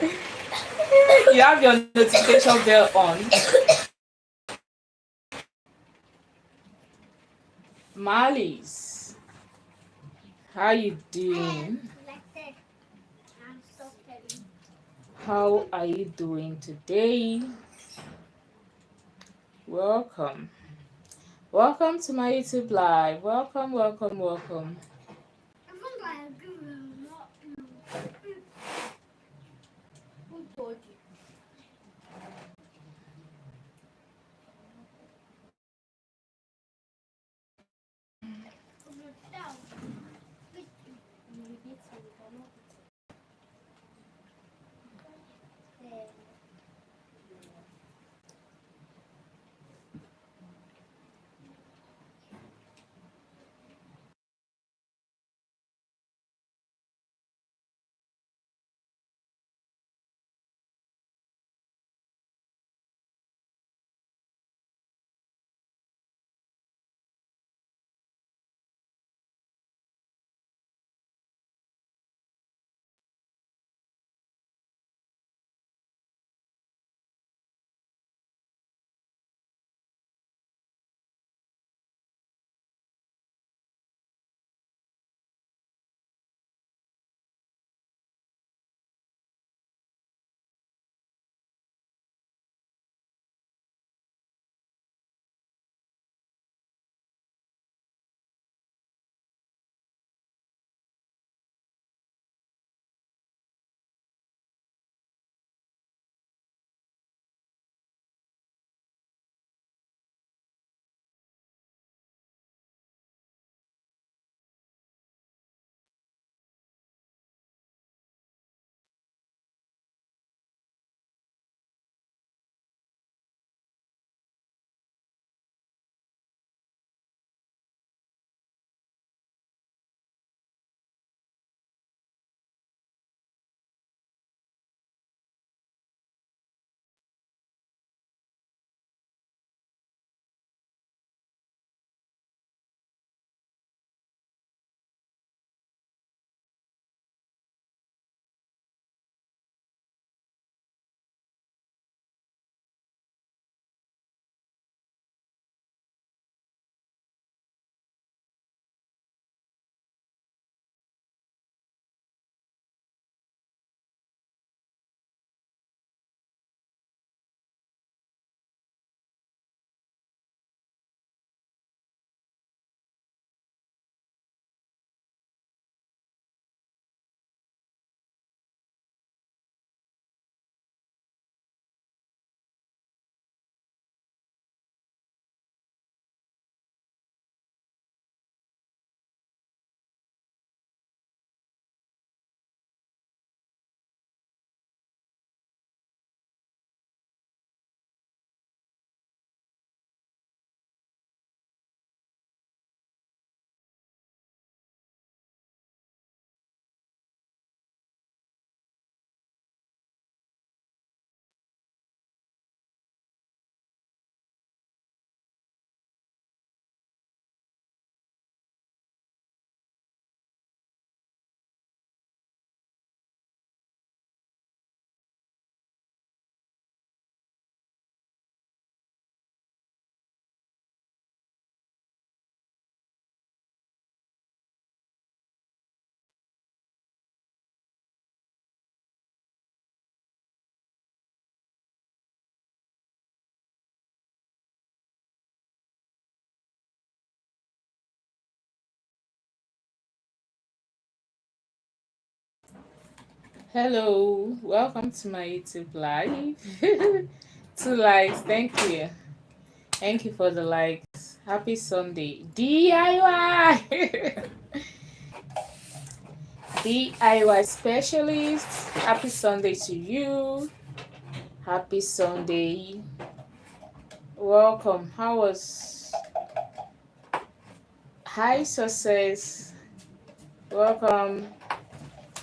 You have your notification bell on. Marlies, how you doing? How are you doing today? Welcome. Welcome to my YouTube live. Welcome, welcome, welcome. Hello, welcome to my YouTube live. 2 likes, thank you. Thank you for the likes. Happy Sunday. DIY! DIY specialist. Happy Sunday to you. Happy Sunday. Welcome. How was high success? Welcome.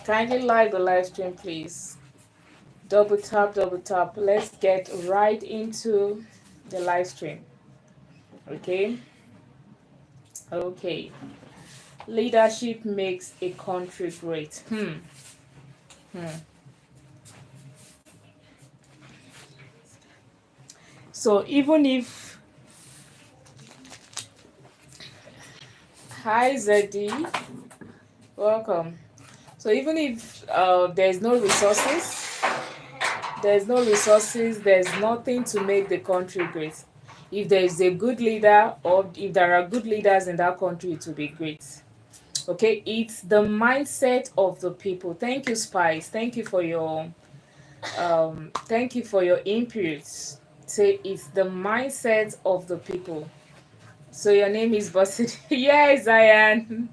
Kindly like the live stream, please. Double tap, double tap. Let's get right into the live stream. Okay. Okay. Leadership makes a country great. Hmm. So even if, hi Zeddy, welcome. So even if there's no resources, there's nothing to make the country great. If there is a good leader, or if there are good leaders in that country, it will be great. Okay, it's the mindset of the people. Thank you, Spice. Thank you for your inputs. Say it's the mindset of the people. So your name is Bossede. Yes, I am.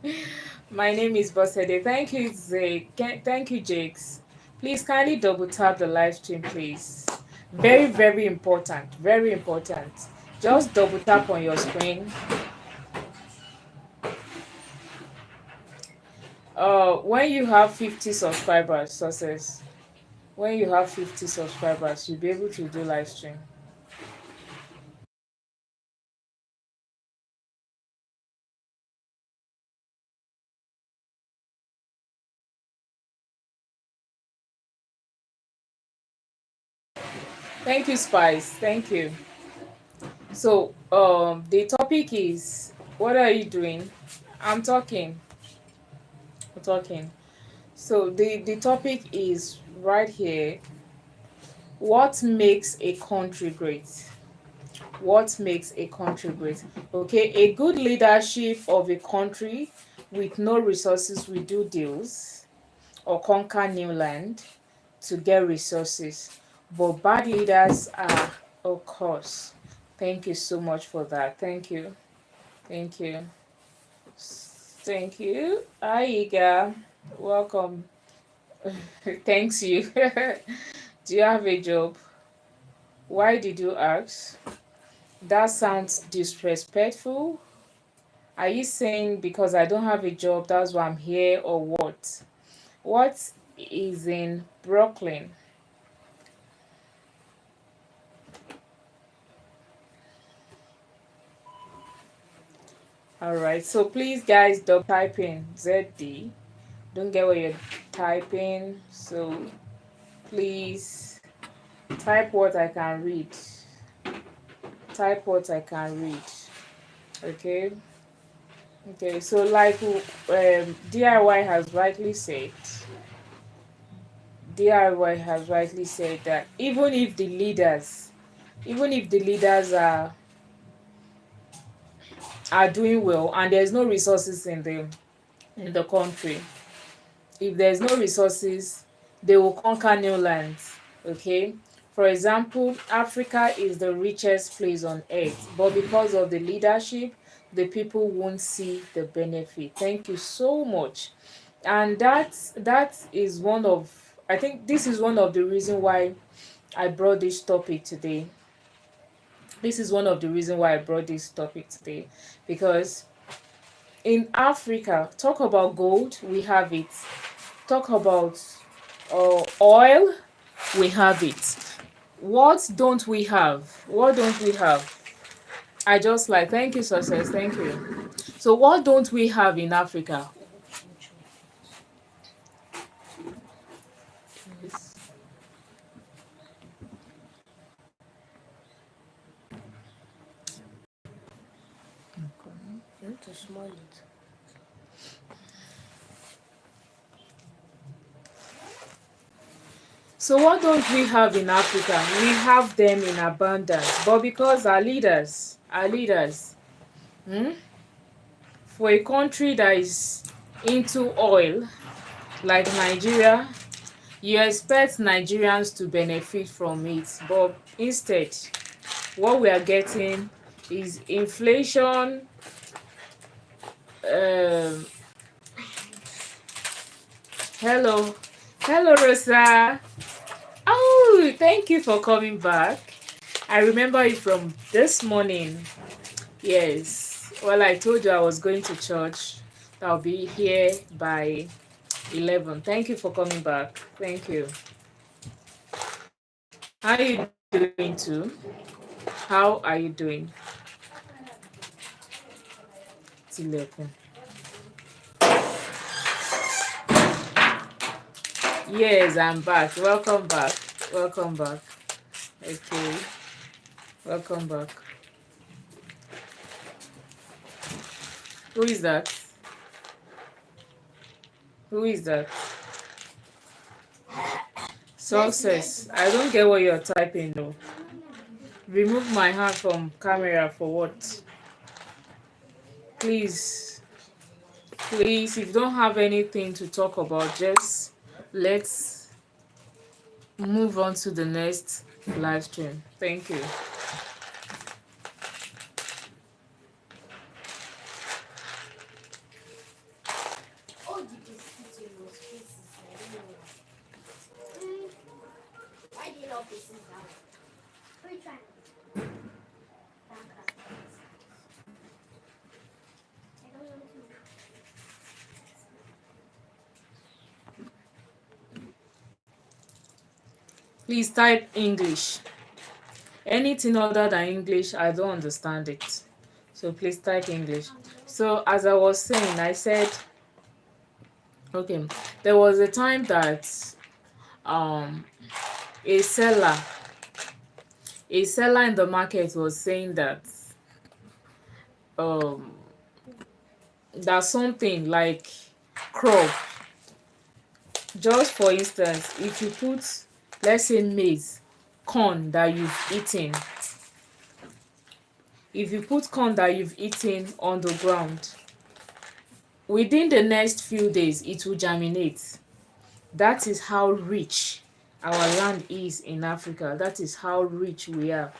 My name is Bossede. Thank you, Thank you, Jakes. Please kindly double tap the live stream, please. Very, very important. Very important. Just double tap on your screen. When you have 50 subscribers, success. When you have 50 subscribers, you'll be able to do live stream. Thank you, Spice. Thank you. So, the topic is, what are you doing? I'm talking. I'm talking. So, the topic is right here. What makes a country great? What makes a country great? Okay, a good leadership of a country with no resources will do deals or conquer new land to get resources. But bad leaders are, of course. Thank you so much for that. Thank you. Thank you. Thank you. Hi, Iga. Welcome. Thanks you. Do you have a job? Why did you ask? That sounds disrespectful. Are you saying because I don't have a job, that's why I'm here, or what? What is in Brooklyn? All right. So please, guys, don't type in ZD. Don't get what you're typing. So please type what I can read. Type what I can read. Okay. Okay. So like DIY has rightly said. DIY has rightly said that even if the leaders are doing well and there's no resources in the country, if there's no resources, they will conquer new lands. Okay, for example, Africa is the richest place on earth, but because of the leadership, the people won't see the benefit. Thank you so much. And that is one of, I think this is one of the reasons why I brought this topic today. This is one of the reasons why I brought this topic today, because in Africa, talk about gold, we have it. Talk about oil, we have it. What don't we have? What don't we have? I just like, thank you, success, thank you. So what don't we have in Africa? You need to smile it. So what don't we have in Africa? We have them in abundance, but because our leaders, for a country that is into oil like Nigeria, you expect Nigerians to benefit from it, but instead, what we are getting is inflation. Um, hello, hello, Rosa. Oh, thank you for coming back. I remember you from this morning. Yes. Well, I told you I was going to church. I'll be here by 11. Thank you for coming back. Thank you. How are you doing too? How are you doing? Tilekun. Yes, I'm back. Welcome back. Welcome back. Okay. Welcome back. Who is that? Who is that? Success. I don't get what you're typing though. Remove my hand from camera for what? Please, please, if you don't have anything to talk about, just let's move on to the next live stream. Thank you. Oh, the biscuit in those pieces. I don't know. Why did all pieces down? Which one? That one. I don't want to. Please type English. Anything other than English, I don't understand it. So please type English. So as I was saying, I said, okay, there was a time that um a seller in the market was saying um that something like crop, just for instance, if you put, let's say, maize, corn that you've eaten, if you put corn that you've eaten on the ground, within the next few days it will germinate. That is how rich our land is in Africa. That is how rich we are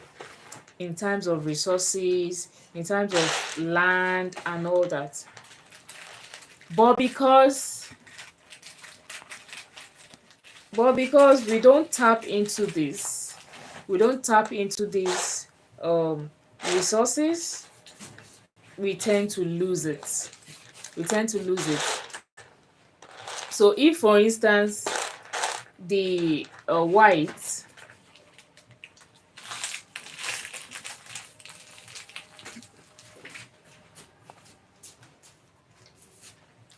in terms of resources, in terms of land and all that. But because we don't tap into these resources, we tend to lose it. We tend to lose it. So if, for instance, the white,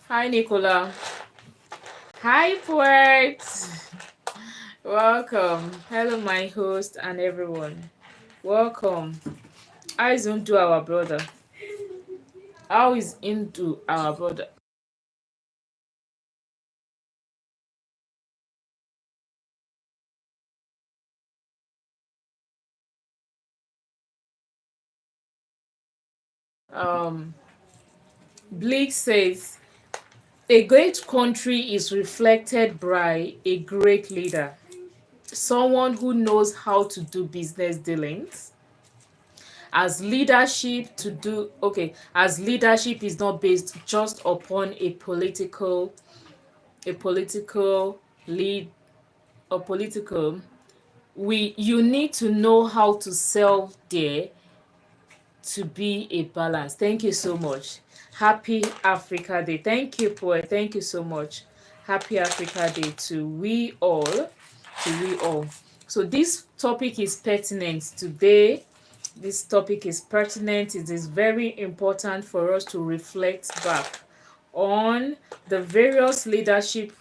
hi Nicola, hi Poet, welcome, hello my host and everyone, welcome. How is Undu our brother? How is Indu our brother? um Bleak says a great country is reflected by a great leader, someone who knows how to do business dealings. As leadership is not based just upon a political lead or political, you need to know how to sell there to be a balance. Thank you so much. Happy Africa Day. Thank you, Poet. Thank you so much. Happy Africa Day to we all. To we all. So this topic is pertinent today. This topic is pertinent. It is very important for us to reflect back on the various leadership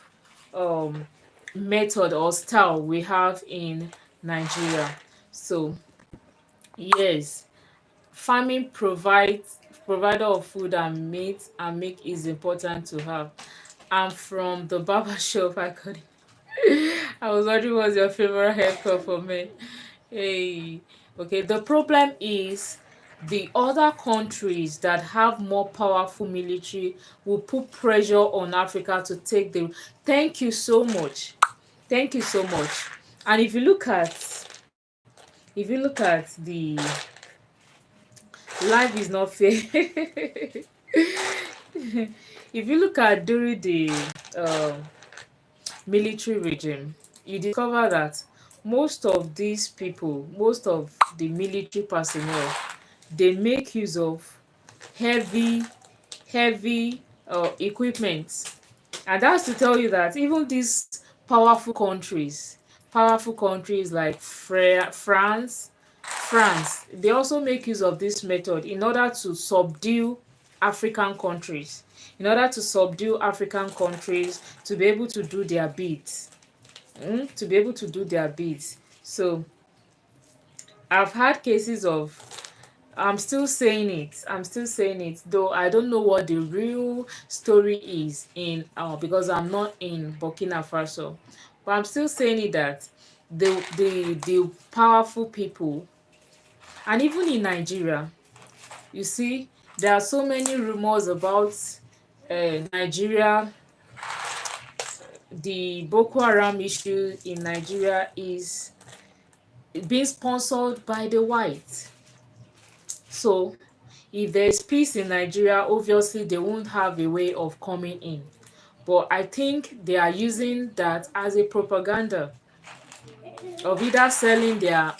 um, method or style we have in Nigeria. So yes, farming provider of food and meat and milk is important to have. And from the barber shop, I was wondering what's your favorite haircut for men. Hey, okay. The problem is the other countries that have more powerful military will put pressure on Africa to take the. Thank you so much. Thank you so much. And if you look at the life is not fair. If you look at during the uh, military regime, you discover that most of the military personnel, they make use of heavy, heavy equipment. And that's to tell you that even these powerful countries like France, they also make use of this method in order to subdue African countries, to be able to do their bids. To be able to do their bids. So, I've had cases of, I'm still saying it. I'm still saying it, though I don't know what the real story is in because I'm not in Burkina Faso. But I'm still saying it that the powerful people, and even in Nigeria, you see, there are so many rumors about Nigeria. The Boko Haram issue in Nigeria is being sponsored by the whites. So if there is peace in Nigeria, obviously they won't have a way of coming in. But I think they are using that as a propaganda of either selling their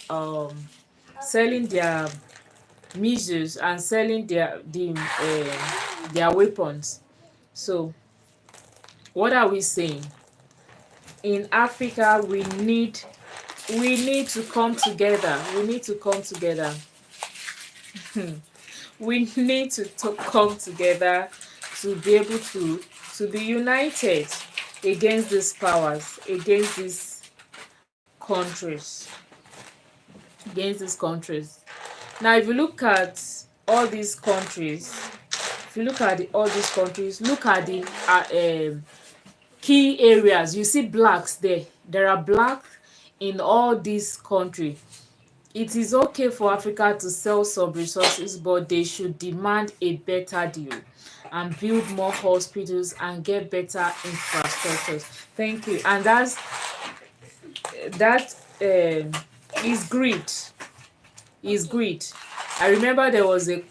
missiles and selling their weapons. So what are we saying? In Africa, we need to come together. We need to come together. We need to come together to be able to be united against these powers, against these countries, against these countries. Now, if you look at all these countries, if you look at all these countries, look at the key areas. You see blacks there. There are blacks in all these countries. It is okay for Africa to sell some resources, but they should demand a better deal and build more hospitals and get better infrastructures. Thank you. And that is greed. Is greed. I remember there was a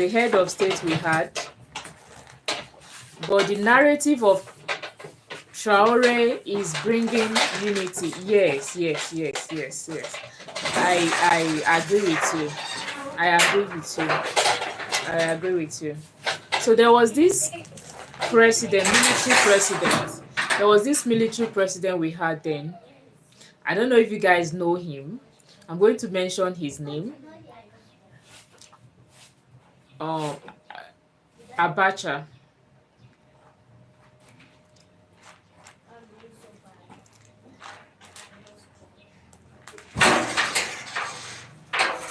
head of state we had, but the narrative of Traore is bringing unity. Yes, yes, yes, yes, yes. I agree with you. I agree with you. I agree with you. So there was this military president. There was this military president we had then. I don't know if you guys know him. I'm going to mention his name. Um, Abacha.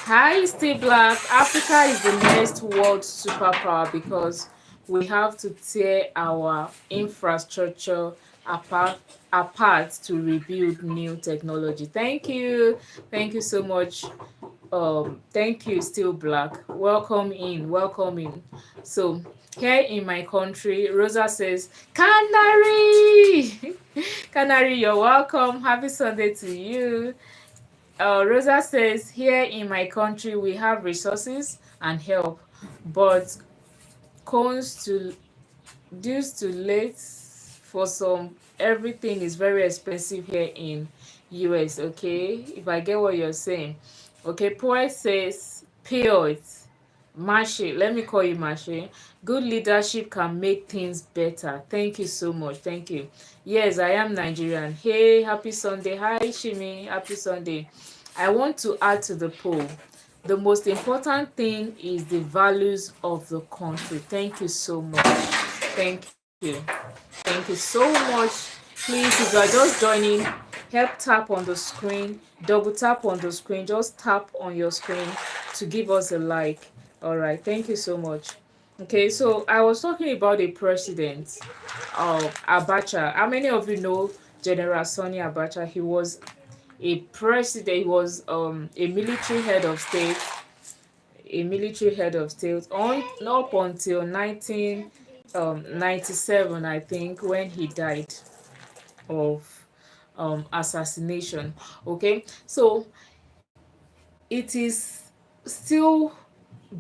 Hi, Stay Black. Africa is the next world superpower because we have to tear our infrastructure apart to rebuild new technology. Thank you. Thank you so much. Thank you, Still Black. Welcome in. Welcome in. So here in my country, Rosa says, Canary! Canary, you're welcome. Happy Sunday to you. Rosa says, here in my country, we have resources and help, but comes to due to late for some, everything is very expensive here in US. Okay, if I get what you're saying. Okay, Poet says, Poet, Mashi, let me call you Mashi. Good leadership can make things better. Thank you so much. Thank you. Yes, I am Nigerian. Hey, happy Sunday. Hi, Shimi. Happy Sunday. I want to add to the poll. The most important thing is the values of the country. Thank you so much. Thank you. Thank you so much. Please, if you are just joining, help tap on the screen, double tap on the screen, just tap on your screen to give us a like. All right, thank you so much. Okay, so I was talking about the president of Abacha. How many of you know General Sani Abacha? He was a president. He was a military head of state, on up until 1997, I think, when he died of assassination. Okay, so it is still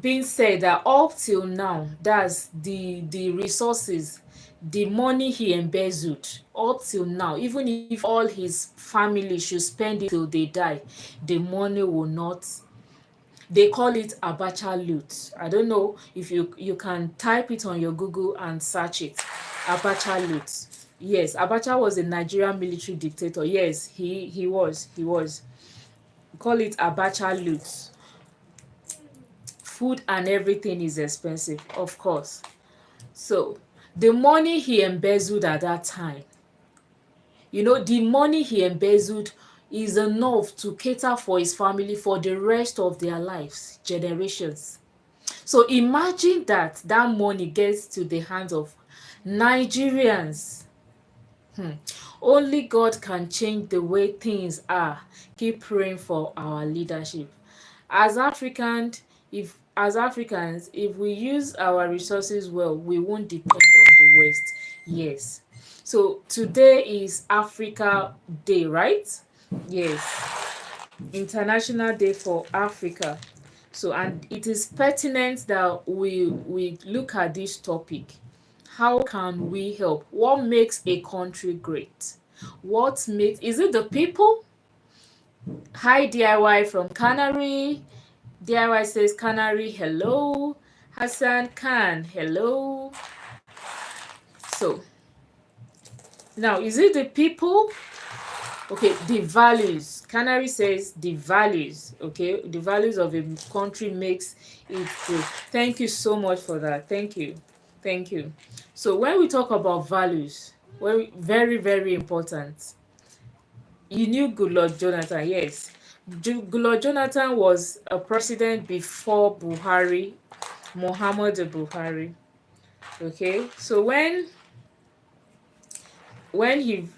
being said that up till now, that's the resources, the money he embezzled up till now, even if all his family should spend it till they die, the money will not. They call it Abacha loot. I don't know if you can type it on your Google and search it. Abacha loot. Yes, Abacha was a Nigerian military dictator. Yes, he was. Call it Abacha loot. Food and everything is expensive, of course. So the money he embezzled at that time, the money he embezzled is enough to cater for his family for the rest of their lives, generations. So imagine that money gets to the hands of Nigerians. Hmm. Only God can change the way things are. Keep praying for our leadership. As Africans, if we use our resources well, we won't depend on the West. Yes. So today is Africa Day, right? Yes. International Day for Africa. So, and it is pertinent that we look at this topic. How can we help? What makes a country great? What makes, is it the people? Hi DIY from Canary. DIY says Canary, hello. Hassan Khan, hello. So now, is it the people? Okay, the values. Canary says the values. Okay, the values of a country makes it good. Thank you so much for that. Thank you. Thank you. So when we talk about values, very, very important. You knew Goodluck Jonathan, yes. Goodluck Jonathan was a president before Buhari, Muhammadu Buhari. Okay, so when he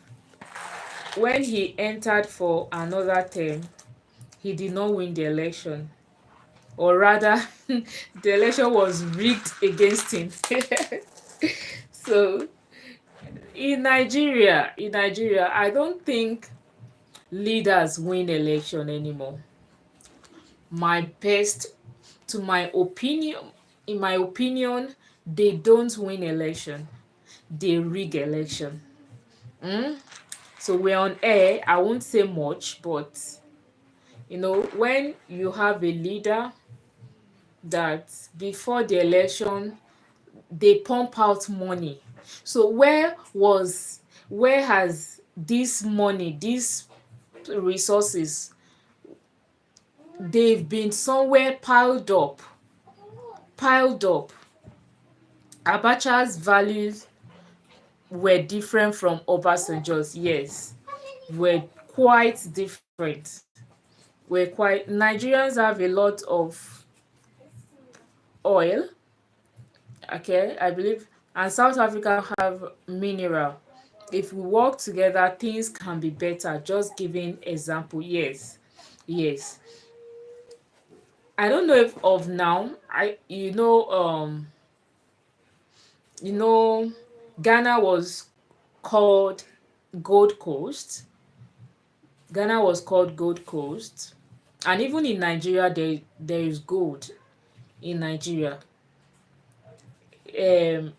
when he entered for another term, he did not win the election, or rather the election was rigged against him. So in Nigeria, I don't think leaders win election anymore. My best to my opinion In my opinion, they don't win election, they rig election. So we're on air, I won't say much, but when you have a leader that before the election they pump out money, so where has this money, these resources, they've been somewhere piled up. Abacha's values were different from Obasanjo's, yes, were quite different. Nigerians have a lot of oil, okay, I believe, and South Africa have mineral. If we work together, things can be better. Just giving example, yes, yes. I don't know if of now, you know Ghana was called Gold Coast. Ghana was called Gold Coast, and even in Nigeria, there is gold in Nigeria. Um,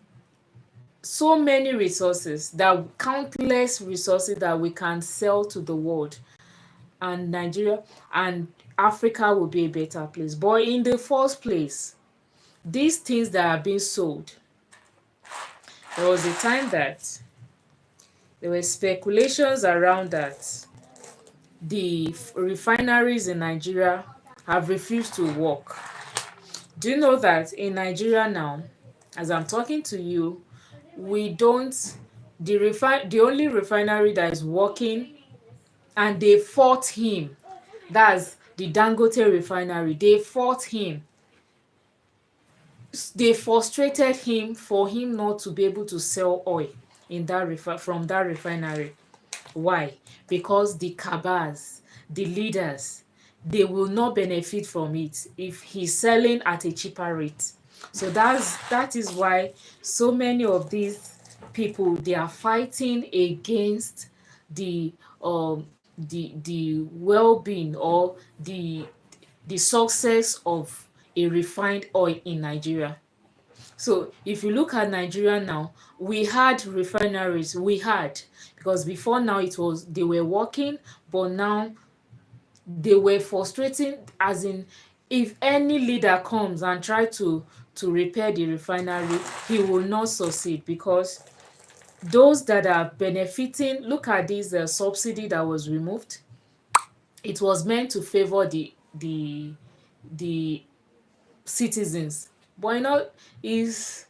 so many resources, that countless resources that we can sell to the world, and Nigeria and Africa will be a better place. But in the first place, these things that are being sold, there was a time that there were speculations around that the refineries in Nigeria have refused to work. Do you know that in Nigeria now, as I'm talking to you, we don't the only refinery that is working, and they fought him, that's the Dangote refinery. They frustrated him for him not to be able to sell oil in from that refinery. Why? Because the cabals, the leaders, they will not benefit from it if he's selling at a cheaper rate. So that is why so many of these people, they are fighting against the well-being, or the success of a refined oil in Nigeria. So if you look at Nigeria now, we had refineries, because before now they were working, but now they were frustrating, as in, if any leader comes and try to repair the refinery, he will not succeed, because those that are benefiting, look at this subsidy that was removed. It was meant to favor the citizens, but is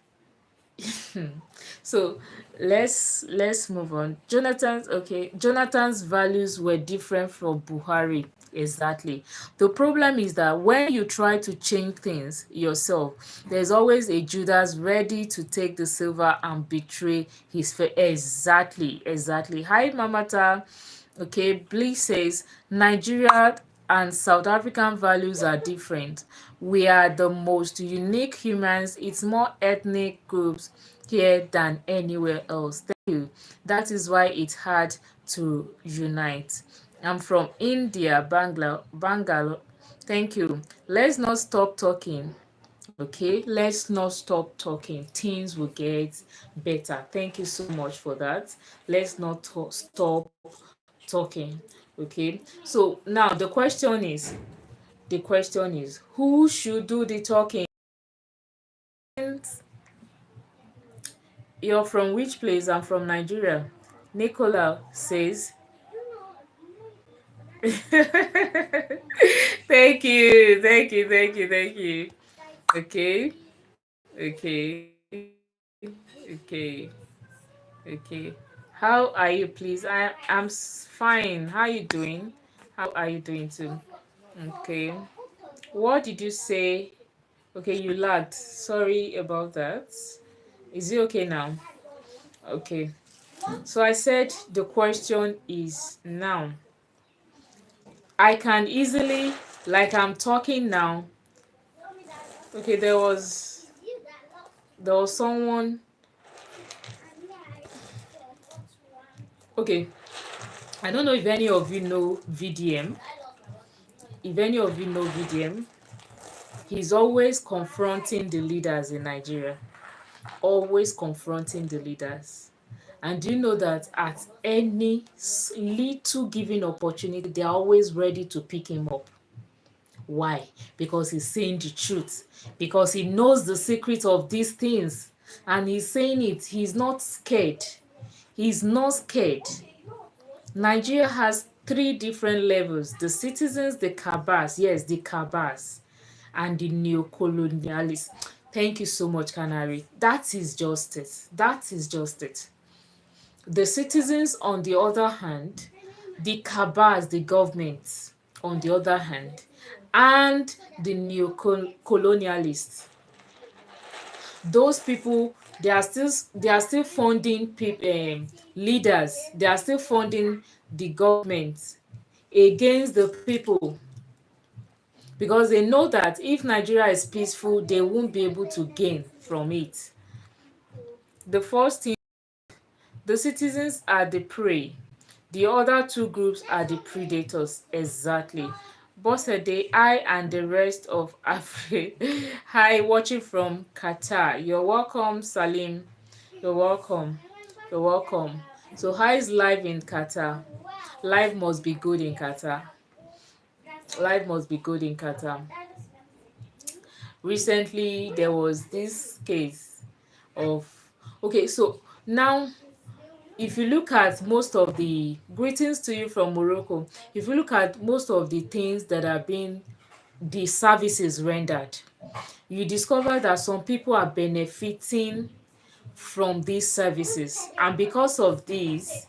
So let's move on. Jonathan's values were different from Buhari. Exactly. The problem is that when you try to change things yourself, there's always a Judas ready to take the silver and betray his faith. Exactly. Hi, Mamata. Okay, Bliss says Nigeria and South African values are different. We are the most unique humans. It's more ethnic groups here than anywhere else. Thank you. That is why it's hard to unite. I'm from India, Bangalore. Thank you. Let's not stop talking. Okay, let's not stop talking. Things will get better. Thank you so much for that. Let's not stop talking. Okay, so now the question is who should do the talking? You're from which place? I'm from Nigeria. Nicola says thank you. Okay, okay. How are you, please? I'm fine. How are you doing? How are you doing too? Okay. What did you say? Okay, you lagged. Sorry about that. Is it okay now? Okay. So I said the question is now. I can easily, like I'm talking now. Okay, there was someone. Okay, I don't know if any of you know VDM. If any of you know VDM, he's always confronting the leaders in Nigeria. Always confronting the leaders. And do you know that at any little given opportunity, they're always ready to pick him up? Why? Because he's saying the truth. Because he knows the secret of these things. And he's saying it. He's not scared. He's not scared. Nigeria has three different levels: the citizens, the cabals, yes, the cabals, and the neo-colonialists. Thank you so much, Canary. That is just it. That is just it. The citizens, on the other hand, the cabals, the government, on the other hand, and the neo-colonialists. Those people, they are still funding leaders. They are still funding the government against the people, because they know that if Nigeria is peaceful, they won't be able to gain from it. The first thing, the citizens are the prey. The other two groups are the predators. Exactly. Bosede, I and the rest of Africa. Hi, watching from Qatar. You're welcome, Salim. You're welcome. You're welcome. So how is life in Qatar? Life must be good in Qatar. Life must be good in Qatar. Recently, there was this case of. Okay, so now if you look at most of the greetings to you from Morocco, if you look at most of the things that are being the services rendered, you discover that some people are benefiting from these services, and because of this,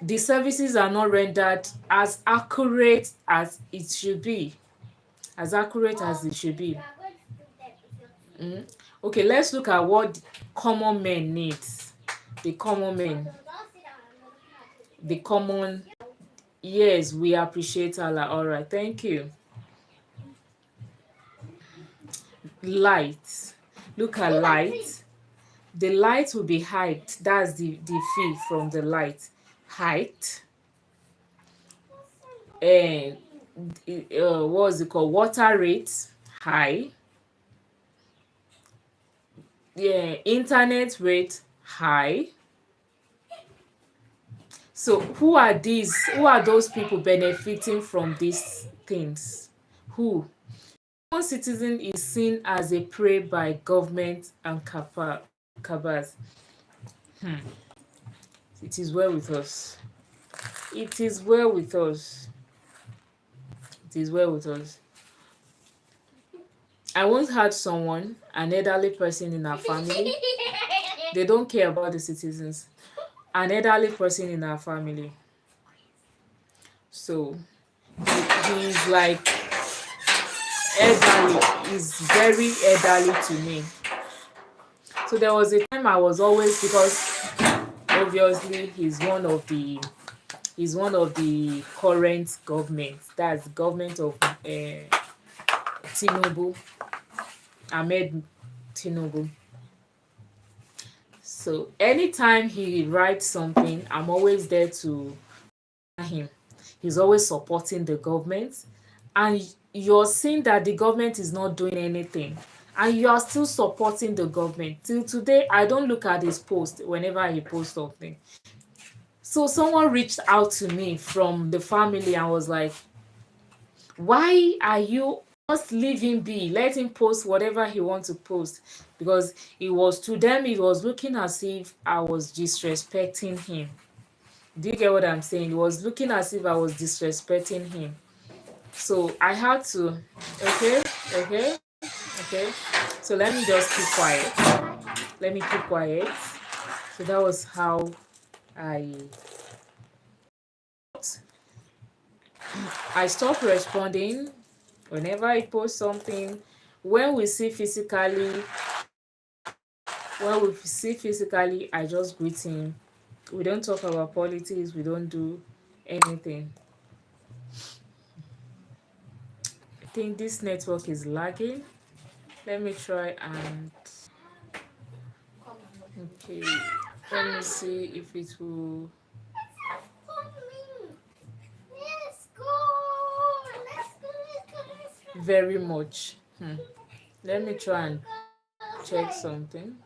the services are not rendered as accurate as it should be. As accurate as it should be. Okay, let's look at what common men needs. The common men. The common. Yes, we appreciate Allah. All right, thank you. Light. Look at light. The light will be height. That's the fee from the light. Height. And what's it called? Water rate. High. Yeah, internet rate. High. So who are these? Who are those people benefiting from these things? Who? One citizen is seen as a prey by government and cabals. It is well with us. It is well with us. It is well with us. I once had someone, an elderly person in our family. They don't care about the citizens. An elderly person in our family. So he's like elderly. He's very elderly to me. So there was a time I was always, because obviously he's one of the current government. That's the government of Tinubu, Ahmed Tinubu. So anytime he writes something, I'm always there to him. He's always supporting the government, and you're seeing that the government is not doing anything, and you are still supporting the government. Till today, I don't look at his post whenever he posts something. So someone reached out to me from the family and was like, why are you, just leave him be, let him post whatever he wants to post? Because it was, to them, it was looking as if I was disrespecting him. Do you get what I'm saying? It was looking as if I was disrespecting him. So I had to, okay, okay, okay. So let me just keep quiet. Let me keep quiet. So that was how I stopped responding whenever I post something. When we see physically, I just greet him. We don't talk about politics. We don't do anything. I think this network is lagging. Let me try and okay. Let me see if it will. Let's go. Let's go. Let's go. Let's go. Very much. Let me try and check something.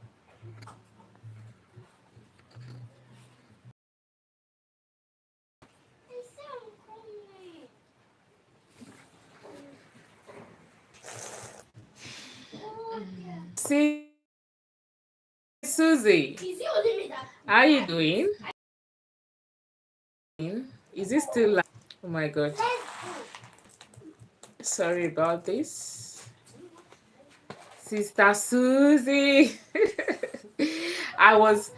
See, Susie, how are you doing? Is it still live? Oh my god. Sorry about this. Sister Susie. I was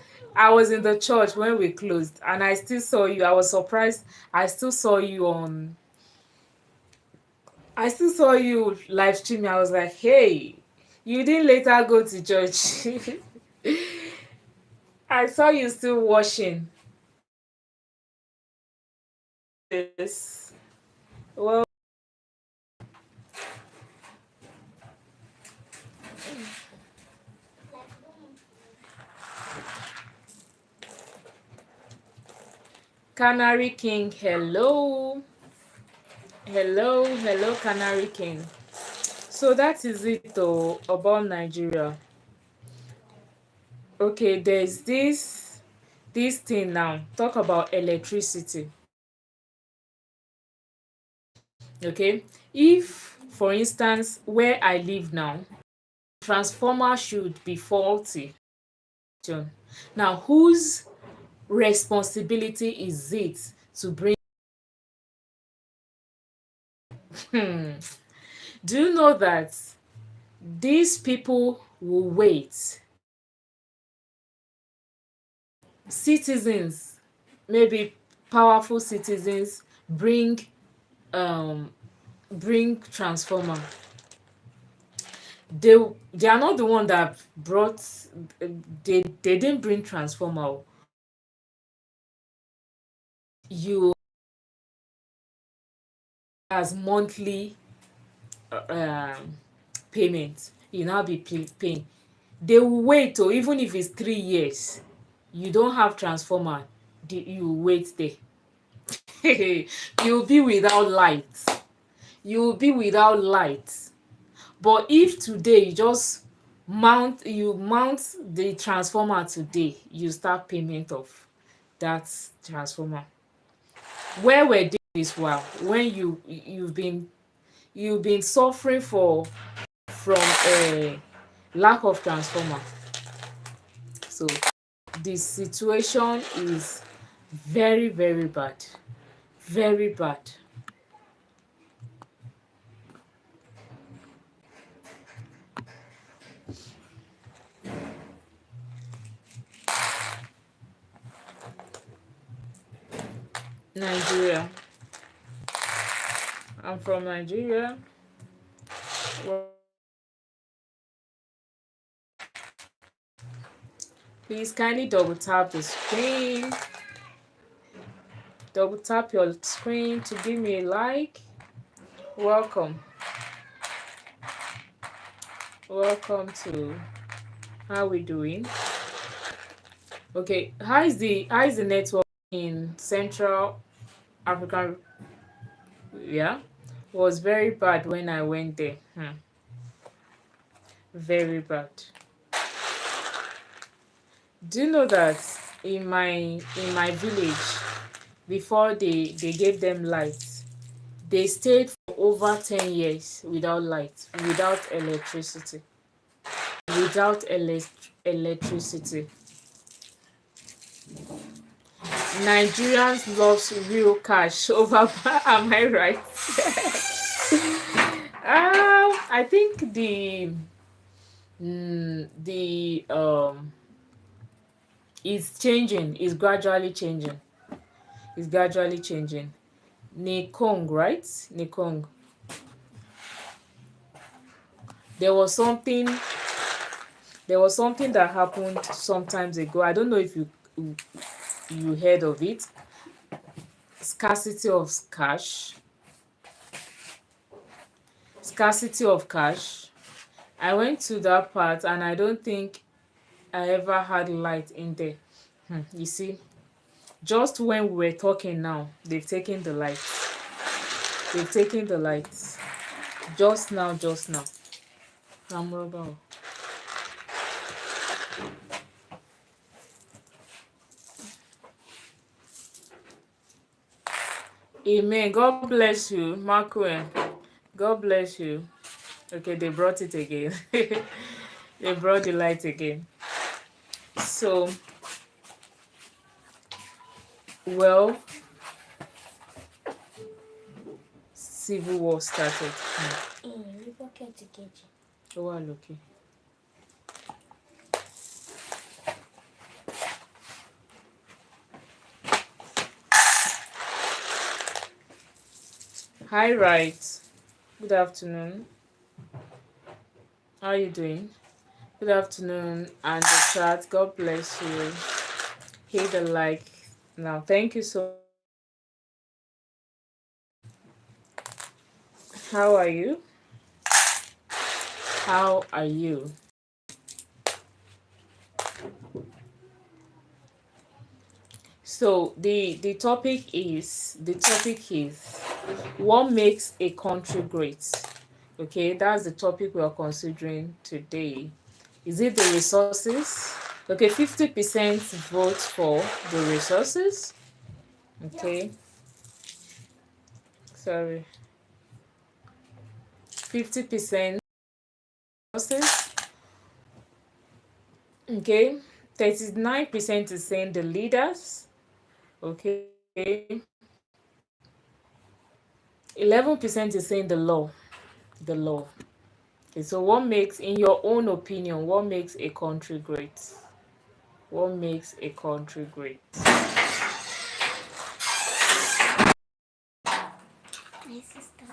in the church when we closed, and I still saw you. I was surprised. I still saw you live streaming. I was like, hey, you didn't later go to church. I saw you still washing. Yes. Well, Canary King, hello. Hello, Canary King. So that is it though about Nigeria. Okay, there's this thing now. Talk about electricity. Okay, if for instance where I live now, transformer should be faulty. Now, whose responsibility is it to bring? Hmm. Do you know that these people will wait? Citizens, maybe powerful citizens, um bring transformer. They are not the one that brought. They didn't bring transformer. You, as monthly payment, you now be paying. They will wait, or even if it's 3 years, you don't have transformer, you wait there. You'll be without light. You'll be without light. But if today you mount the transformer today, you start payment of that transformer. Where were they this while, when you've been suffering from a lack of transformer? So the situation is very, very bad. Very bad. Nigeria. I'm from Nigeria. Please kindly double tap the screen. Double tap your screen to give me a like. Welcome. Welcome to how we doing? Okay, how is the network in Central African? Yeah, was very bad when I went there. Very bad. Do you know that in my village, before they gave them lights, they stayed for over 10 years without light, without electricity, without electricity. Nigerians loves real cash over. Am I right? I think the is changing. Is gradually changing. Is gradually changing. Nekong, right? Nekong. There was something. There was something that happened sometimes ago. I don't know if you heard of it. Scarcity of cash. Scarcity of cash. I went to that part and I don't think I ever had light in there. You see, just when we were talking now, they've taken the light. They've taken the lights. Just now, just now. Ramroba. Amen. God bless you, Marco. God bless you. Okay, they brought it again. They brought the light again. So, well, civil war started. Oh, okay. Hi, right. Good afternoon. How are you doing? Good afternoon, and the chat. God bless you. Hit the like now. Thank you so. How are you? How are you? So the topic is what makes a country great. Okay, that's the topic we are considering today. Is it the resources? Okay, 50% vote for the resources. Okay, sorry. 50% resources. Okay, 39% is saying the leaders. Okay, 11% is saying the law. The law. Okay, so what makes, in your own opinion, what makes a country great? What makes a country great? My sister.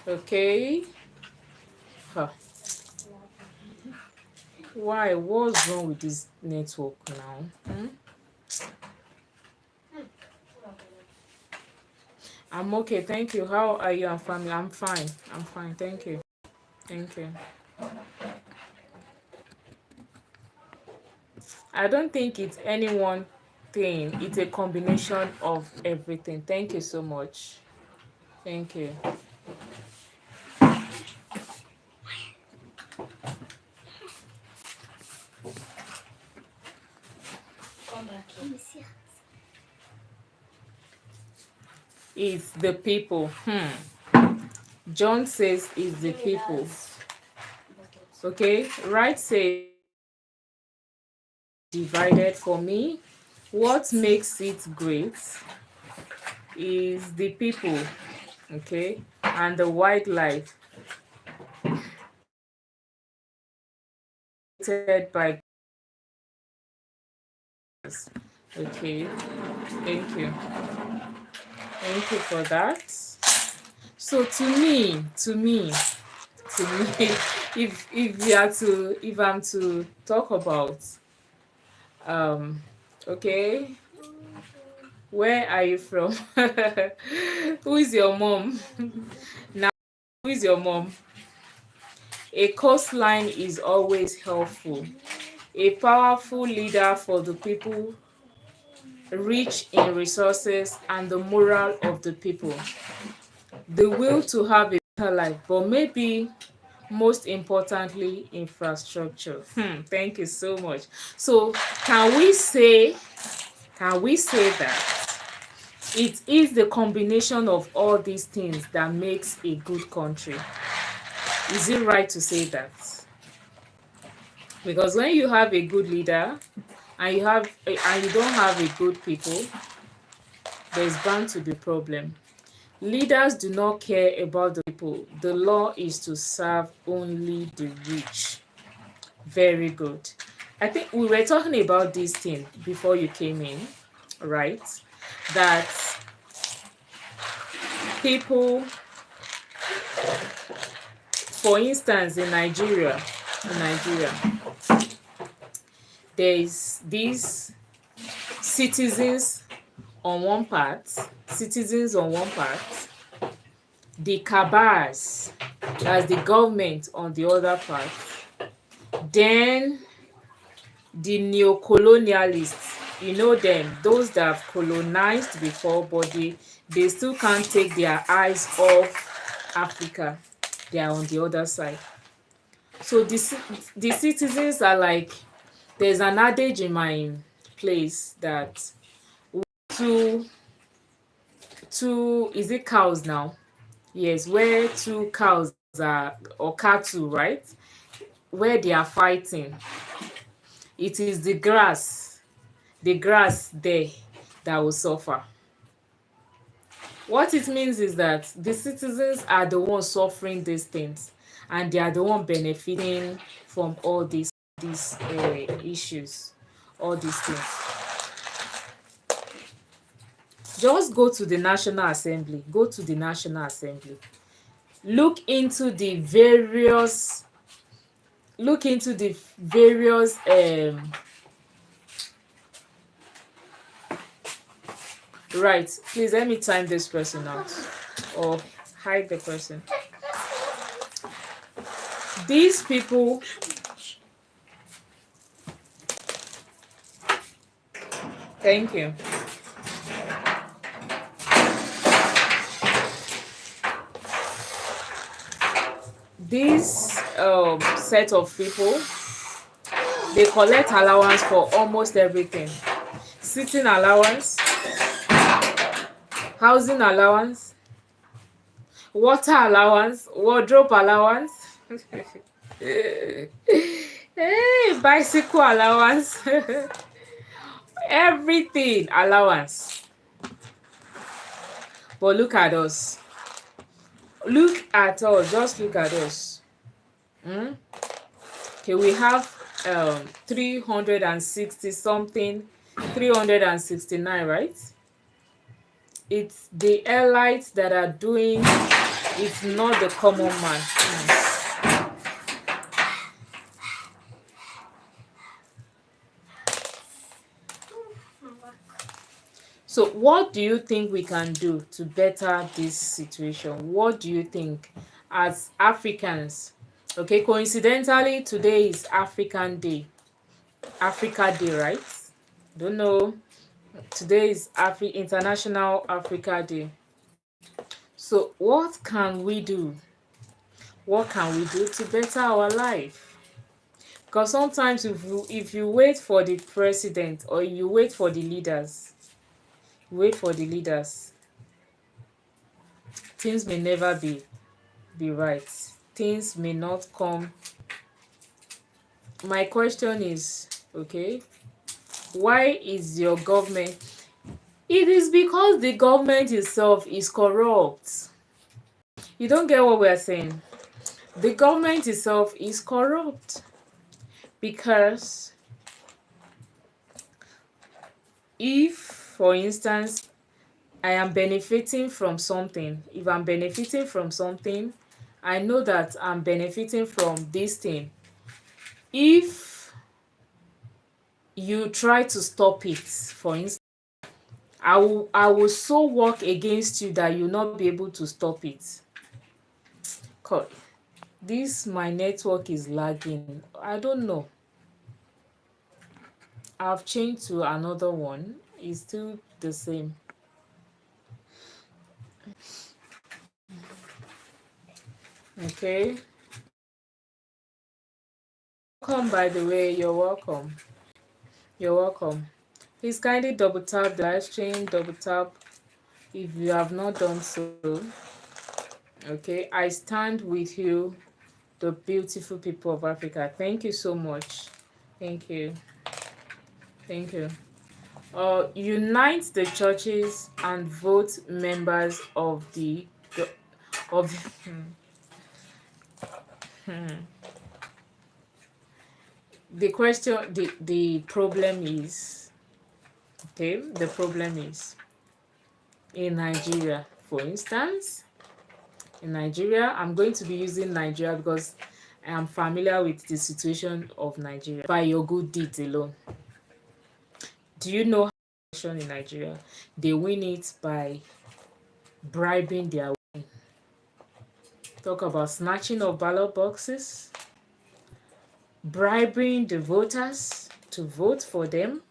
Okay. Huh. Why? What's wrong with this network now? I'm okay, thank you. How are you and family? I'm fine. I'm fine, thank you. Thank you. I don't think it's any one thing. It's a combination of everything. Thank you so much. Thank you. Come back here. It's the people. John says it's the people. Okay, right says divided. For me, what makes it great is the people, okay, and the wildlife by Okay, thank you. Thank you for that. So to me, if I'm to talk about um okay, where are you from? Who is your mom? Now, who is your mom? A coastline is always helpful. A powerful leader for the people, rich in resources and the moral of the people, the will to have a better life, but maybe most importantly, infrastructure. Thank you so much. So, can we say that it is the combination of all these things that makes a good country? Is it right to say that? Because when you have a good leader and you don't have a good people, there's bound to be problem. Leaders do not care about the people. The law is to serve only the rich. Very good. I think we were talking about this thing before you came in, right? That people, for instance, in Nigeria, there is these citizens on one part, the cabals, that's the government on the other part, then the neo-colonialists, you know them, those that have colonized before, but they still can't take their eyes off Africa. They are on the other side. So the citizens are like, there's an adage in my place that two is it cows now? Yes, where two cows are, or cattle, right? Where they are fighting, it is the grass there that will suffer. What it means is that the citizens are the ones suffering these things, and they are the one benefiting from all these issues, all these things. Just go to the National Assembly. Go to the National Assembly. Look into the various. Look into the various. Right. Please let me time this person out, or hide the person. These people. Thank you. This set of people, they collect allowance for almost everything. Sitting allowance, housing allowance, water allowance, wardrobe allowance, bicycle allowance, everything allowance. But look at us. Just look at us. Okay, we have 360 something, 369, right? It's the elites that are doing, it's not the common man. So what do you think we can do to better this situation? What do you think as Africans? Okay, coincidentally, today is Africa Day, right? Don't know. Today is International Africa Day. So what can we do? What can we do to better our life? Because sometimes if you wait for the president, or you wait for the leaders, things may never be right. Things may not come. My question is, okay, why is your government? It is because the government itself is corrupt. You don't get what we're saying. The government itself is corrupt because If, for instance, I am benefiting from something, if I'm benefiting from something, I know that I'm benefiting from this thing. If you try to stop it, for instance, I will so work against you that you'll not be able to stop it. This my network is lagging. I don't know. I've changed to another one. It's still the same. Okay. Welcome, by the way. You're welcome. You're welcome. Please kindly double tap the live stream, double tap if you have not done so. Okay. I stand with you, the beautiful people of Africa. Thank you so much. Thank you. Thank you. Unite the churches and vote members of of the question. The problem is, okay, the problem is in Nigeria, for instance. In Nigeria, I'm going to be using Nigeria because I am familiar with the situation of Nigeria by your good deeds alone. Do you know how in Nigeria they win it by bribing their way? Talk about snatching of ballot boxes, bribing the voters to vote for them,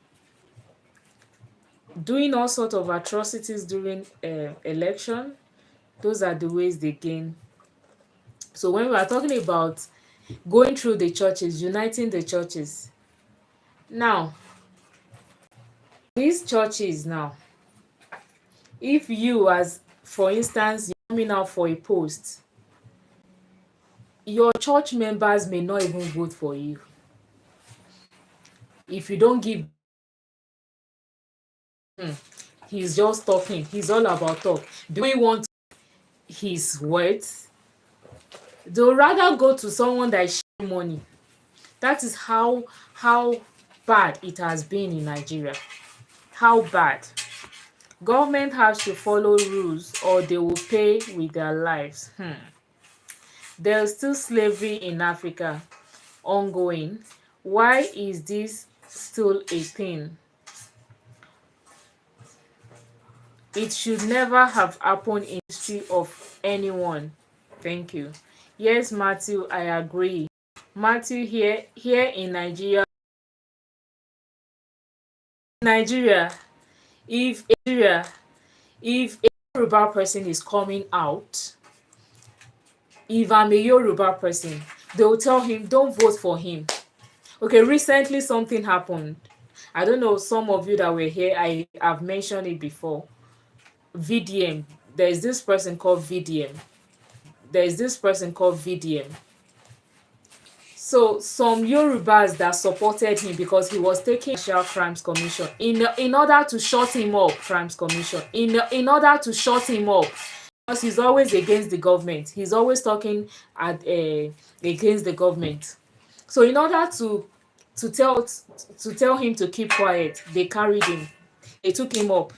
doing all sorts of atrocities during election. Those are the ways they gain. So when we are talking about going through the churches, uniting the churches, now these churches now, if you, as for instance, you're coming out for a post, your church members may not even vote for you if you don't give. He's just talking, he's all about talk. Do we want his words? They'll rather go to someone that is sharing money. That is how bad it has been in Nigeria. How bad. Government has to follow rules or they will pay with their lives. There's still slavery in Africa ongoing. Why is this still a thing? It should never have happened in history of anyone. Thank you. Yes, Matthew, I agree. Matthew, here in Nigeria, if a Yoruba person is coming out, if I'm a Yoruba person, they will tell him, don't vote for him. Okay, recently something happened. I don't know, some of you that were here, I have mentioned it before. VDM. There's this person called VDM. So some Yorubas that supported him because he was taking Financial Crimes Commission in order to shut him up, in order to shut him up, because he's always against the government. He's always talking against the government. So in order to tell him to keep quiet, they carried him. They took him up.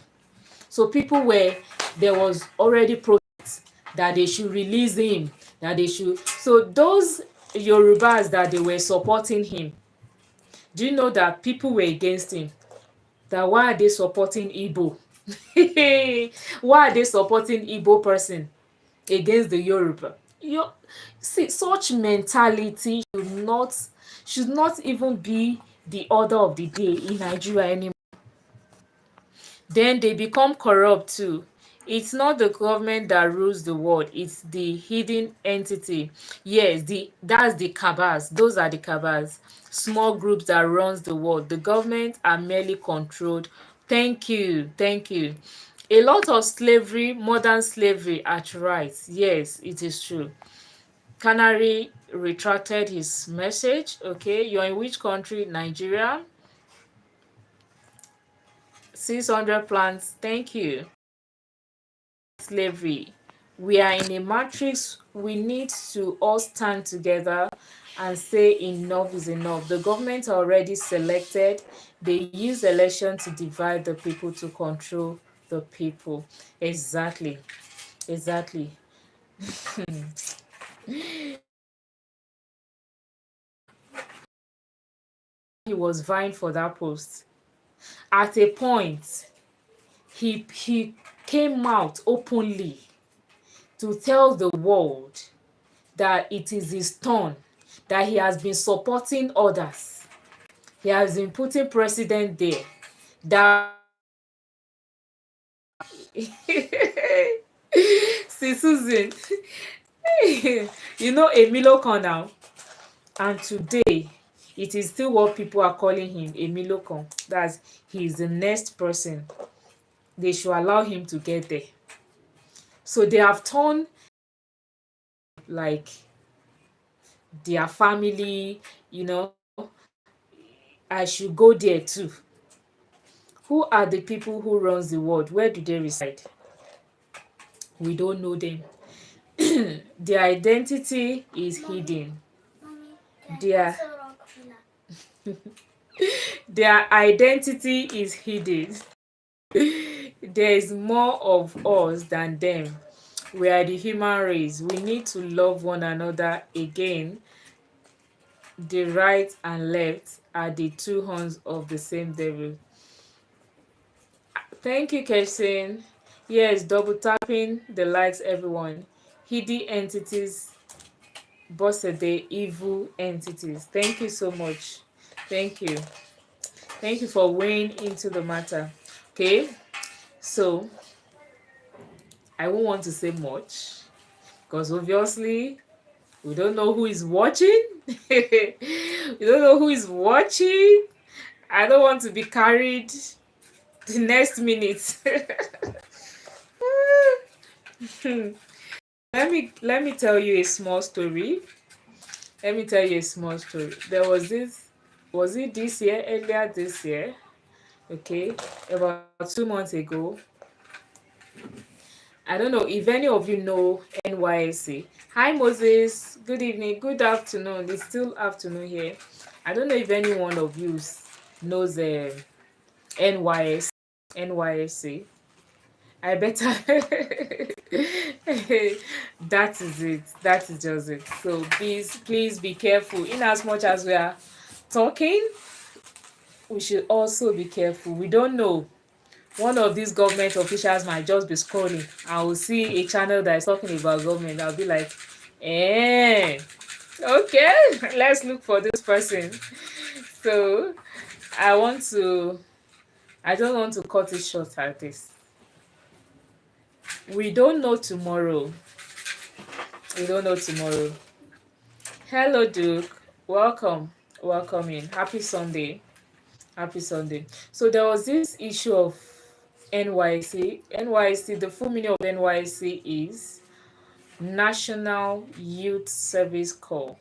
So there was already protest that they should release him, that they should. So those Yorubas that they were supporting him, do you know that people were against him? That why are they supporting Igbo? Why are they supporting Igbo person against the Yoruba? See, such mentality should not even be the order of the day in Nigeria anymore. Then they become corrupt too. It's not the government that rules the world, it's the hidden entity. Yes, that's the cabals. Those are the cabals. Small groups that runs the world. The government are merely controlled. Thank you. Thank you. A lot of slavery, modern slavery at rights. Yes, it is true. Canary retracted his message. Okay, you're in which country? Nigeria. 600 plants. Thank you. Slavery. We are in a matrix. We need to all stand together and say enough is enough. The government already selected. They use election to divide the people, to control the people. Exactly. Exactly. He was vying for that post. At a point, he came out openly to tell the world that it is his turn, that he has been supporting others. He has been putting president there. That see Susan, you know Emiloko now, and today it is still what people are calling him, Emiloko. That's he's the next person. They should allow him to get there. So they have turned like their family, you know, I should go there too. Who are the people who runs the world? Where do they reside? We don't know them. Their identity is hidden. Mommy, Their also Rockefeller. their identity is hidden. There is more of us than them. We are the human race. We need to love one another. Again, the right and left are the two horns of the same devil. Thank you, Kessin. Yes, double tapping the likes, everyone. Hidden entities, Bossede, evil entities. Thank you so much. Thank you. Thank you for weighing into the matter. Okay, so I won't want to say much because obviously we don't know who is watching. We don't know who is watching. I don't want to be carried the next minute. Let me tell you a small story. Let me tell you a small story. There was this, was it this year, earlier this year? Okay, about 2 months ago. I don't know if any of you know NYSC. Hi Moses, good evening, good afternoon. It's still afternoon here. I don't know if any one of you knows NYSC. NYSC. I better. That is it. That is just it. So please be careful. In as much as we are talking, we should also be careful. We don't know. One of these government officials might just be scrolling. I will see a channel that is talking about government. I'll be like, okay, let's look for this person. So I want to, I don't want to cut it short at this. We don't know tomorrow. We don't know tomorrow. Hello, Duke. Welcome. Welcome in. Happy Sunday. Happy Sunday. So there was this issue of NYC. NYC, the full meaning of NYC is National Youth Service Corps.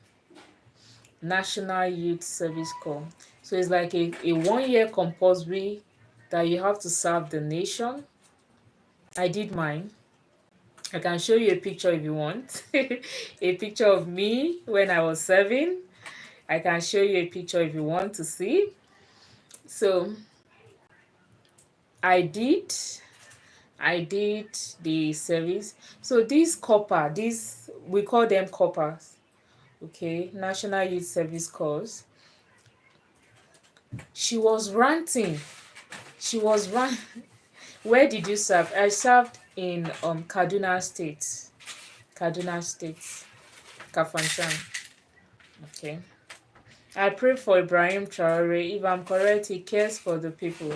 National Youth Service Corps. So it's like a 1 year compulsory that you have to serve the nation. I did mine. I can show you a picture if you want. A picture of me when I was serving. I can show you a picture if you want to see. So I did I did the service. So this copper, this we call them coppers. Okay, National Youth Service Corps. She was ranting. She was ran. Where did you serve? I served in Kaduna State. Kaduna State, Kafanchan. Okay. I pray for Ibrahim Traore. If I'm correct, he cares for the people.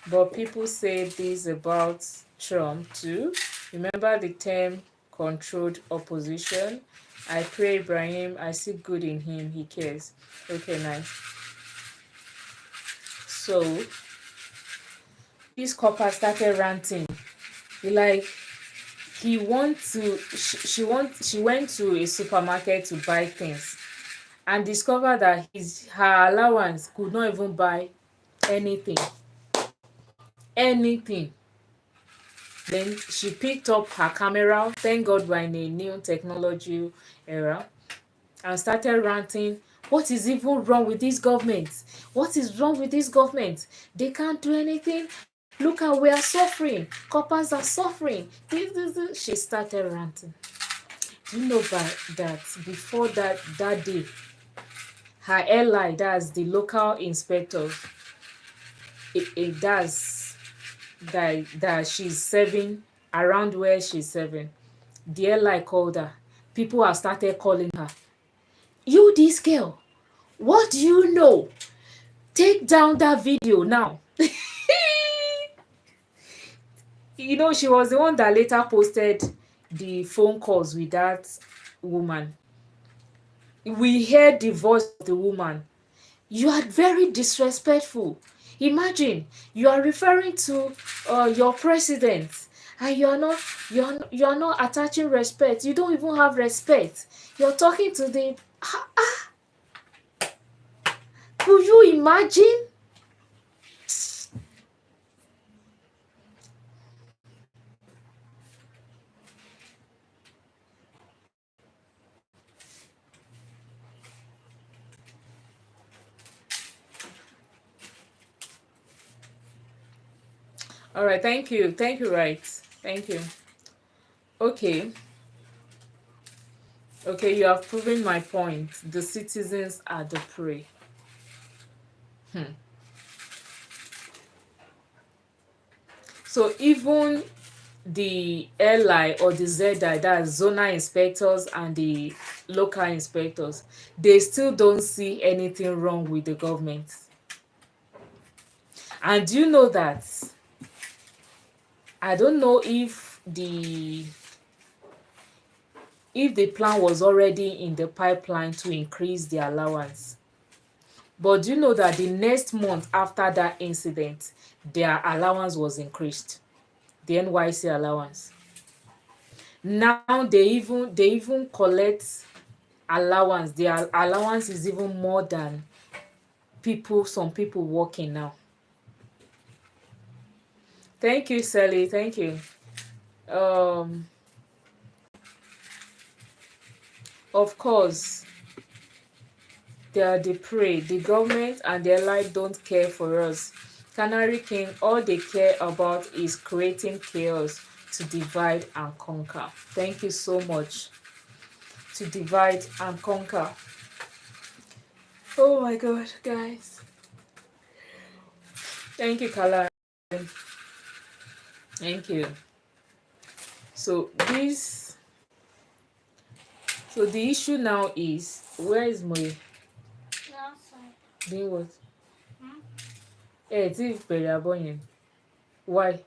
But people say this about Trump too. Remember the term controlled opposition? I pray Ibrahim, I see good in him, he cares. Okay, nice. So this copper started ranting. He like he want to she went to a supermarket to buy things and discovered that her allowance could not even buy anything. Anything. Then she picked up her camera. Thank God we're in a new technology era. and started ranting. What is even wrong with this government? What is wrong with this government? They can't do anything. Look how we are suffering. Coppers are suffering. This. She started ranting. Do you know that before that day, her ally, that's the local inspector, it does that she's serving around where she's serving. The ally called her. People have started calling her. You, this girl, what do you know? Take down that video now. She was the one that later posted the phone calls with that woman. We heard the voice of the woman. You are very disrespectful. Imagine you are referring to your president, and you are not attaching respect. You don't even have respect. You're talking to the. Could you imagine? All right, thank you, right, thank you. Okay, okay, you have proven my point. The citizens are the prey. Hmm. So even the LI or the ZI, that's zonal inspectors and the local inspectors, they still don't see anything wrong with the government. And do you know that I don't know if the plan was already in the pipeline to increase the allowance. But do you know that the next month after that incident, their allowance was increased, the NYC allowance. Now they even collect allowance. Their allowance is even more than some people working now. Thank you, Sally. Thank you. Um, of course, they are the prey. The government and their life don't care for us. Canary King, all they care about is creating chaos to divide and conquer. Thank you so much. To divide and conquer. Oh my god, guys. Thank you, Kala. Thank you. So the issue now is, where is Moye? Outside. Doing what? Tí bẹ̀rẹ̀ abọ́ yẹn. Why?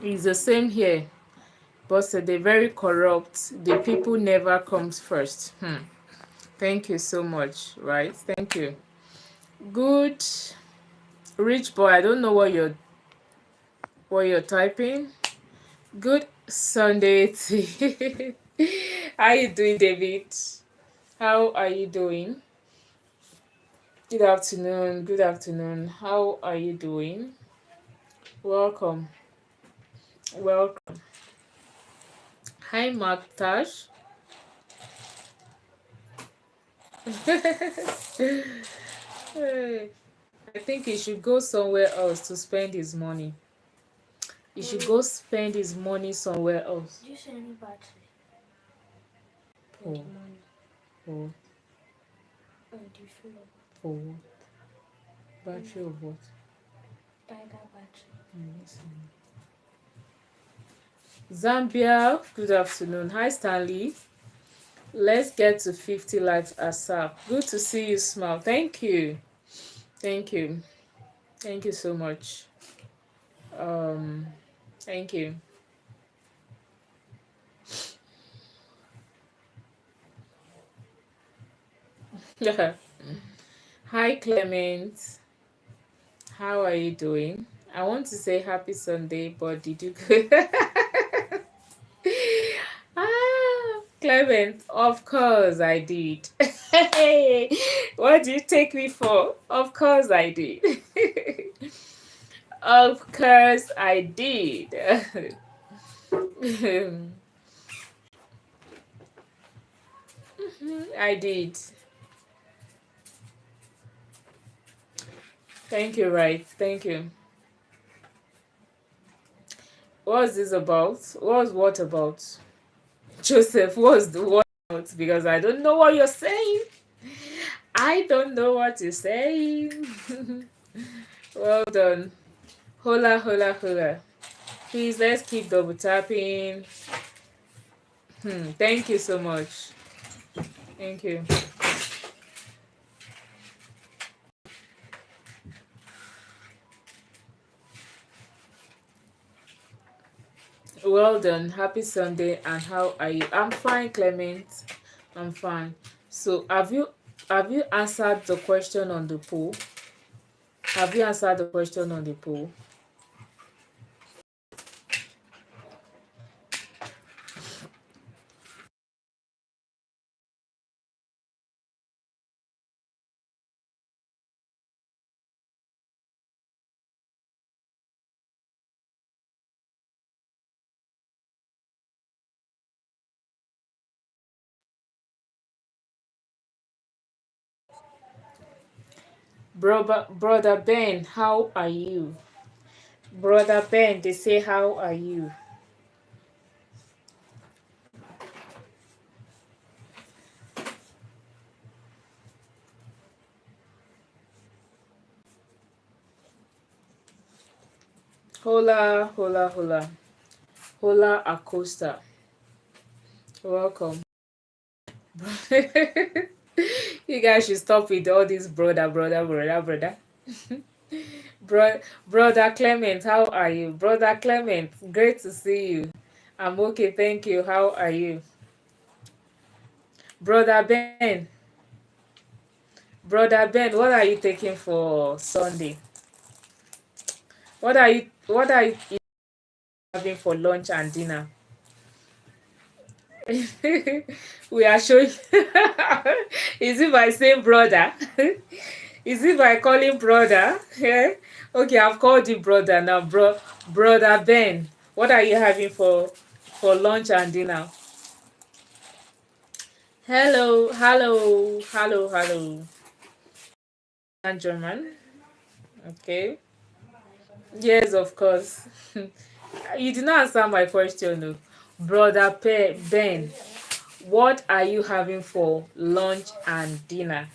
It's the same here. But they're very corrupt. The people never comes first. Thank you so much, right? Thank you. Good. Rich boy, I don't know what you're typing. Good Sunday tea. How you doing, David? How are you doing? Good afternoon. Good afternoon. How are you doing? Welcome. Welcome. Hi, Mark Tash. Hey, I think he should go somewhere else to spend his money. He should go spend his money somewhere else. Do you see any battery? Oh, Money. oh, Do you feel it? for what? Battery of what? Tiger battery. Zambia, good afternoon. Hi, Stanley. Let's get to 50 likes ASAP. Good to see you smile. Thank you. Thank you. Thank you so much. Um, thank you. Hi, Clement. How are you doing? I want to say happy Sunday, but did you Clement, of course I did. Hey, what do you take me for? Of course I did. Of course I did. I did. Thank you, right? Thank you. What's this about? What's what about? Joseph, what's the what about? Because I don't know what you're saying. I don't know what you're saying. Well done. Hola, hola, hola. Please, let's keep double tapping. Thank you so much. Thank you. Well done. Happy Sunday. And how are you? I'm fine, Clement. I'm fine. So, have you answered the question on the poll? Have you answered the question on the poll? Brother Ben, how are you? Brother Ben, they say, how are you? Hola, hola, hola. Hola Acosta. Welcome. You guys should stop with all this brother. Brother Clement, how are you? Brother Clement, great to see you. I'm okay, thank you. How are you? Brother Ben, Brother Ben, what are you taking for Sunday? What are you having for lunch and dinner? We are showing is it my same brother? Is it by calling brother? Yeah. Okay, I've called you brother now, brother Ben. What are you having for lunch and dinner? Hello, hello, hello, hello. And German. Okay. Yes, of course. You did not answer my question, no. Brother Ben, what are you having for lunch and dinner?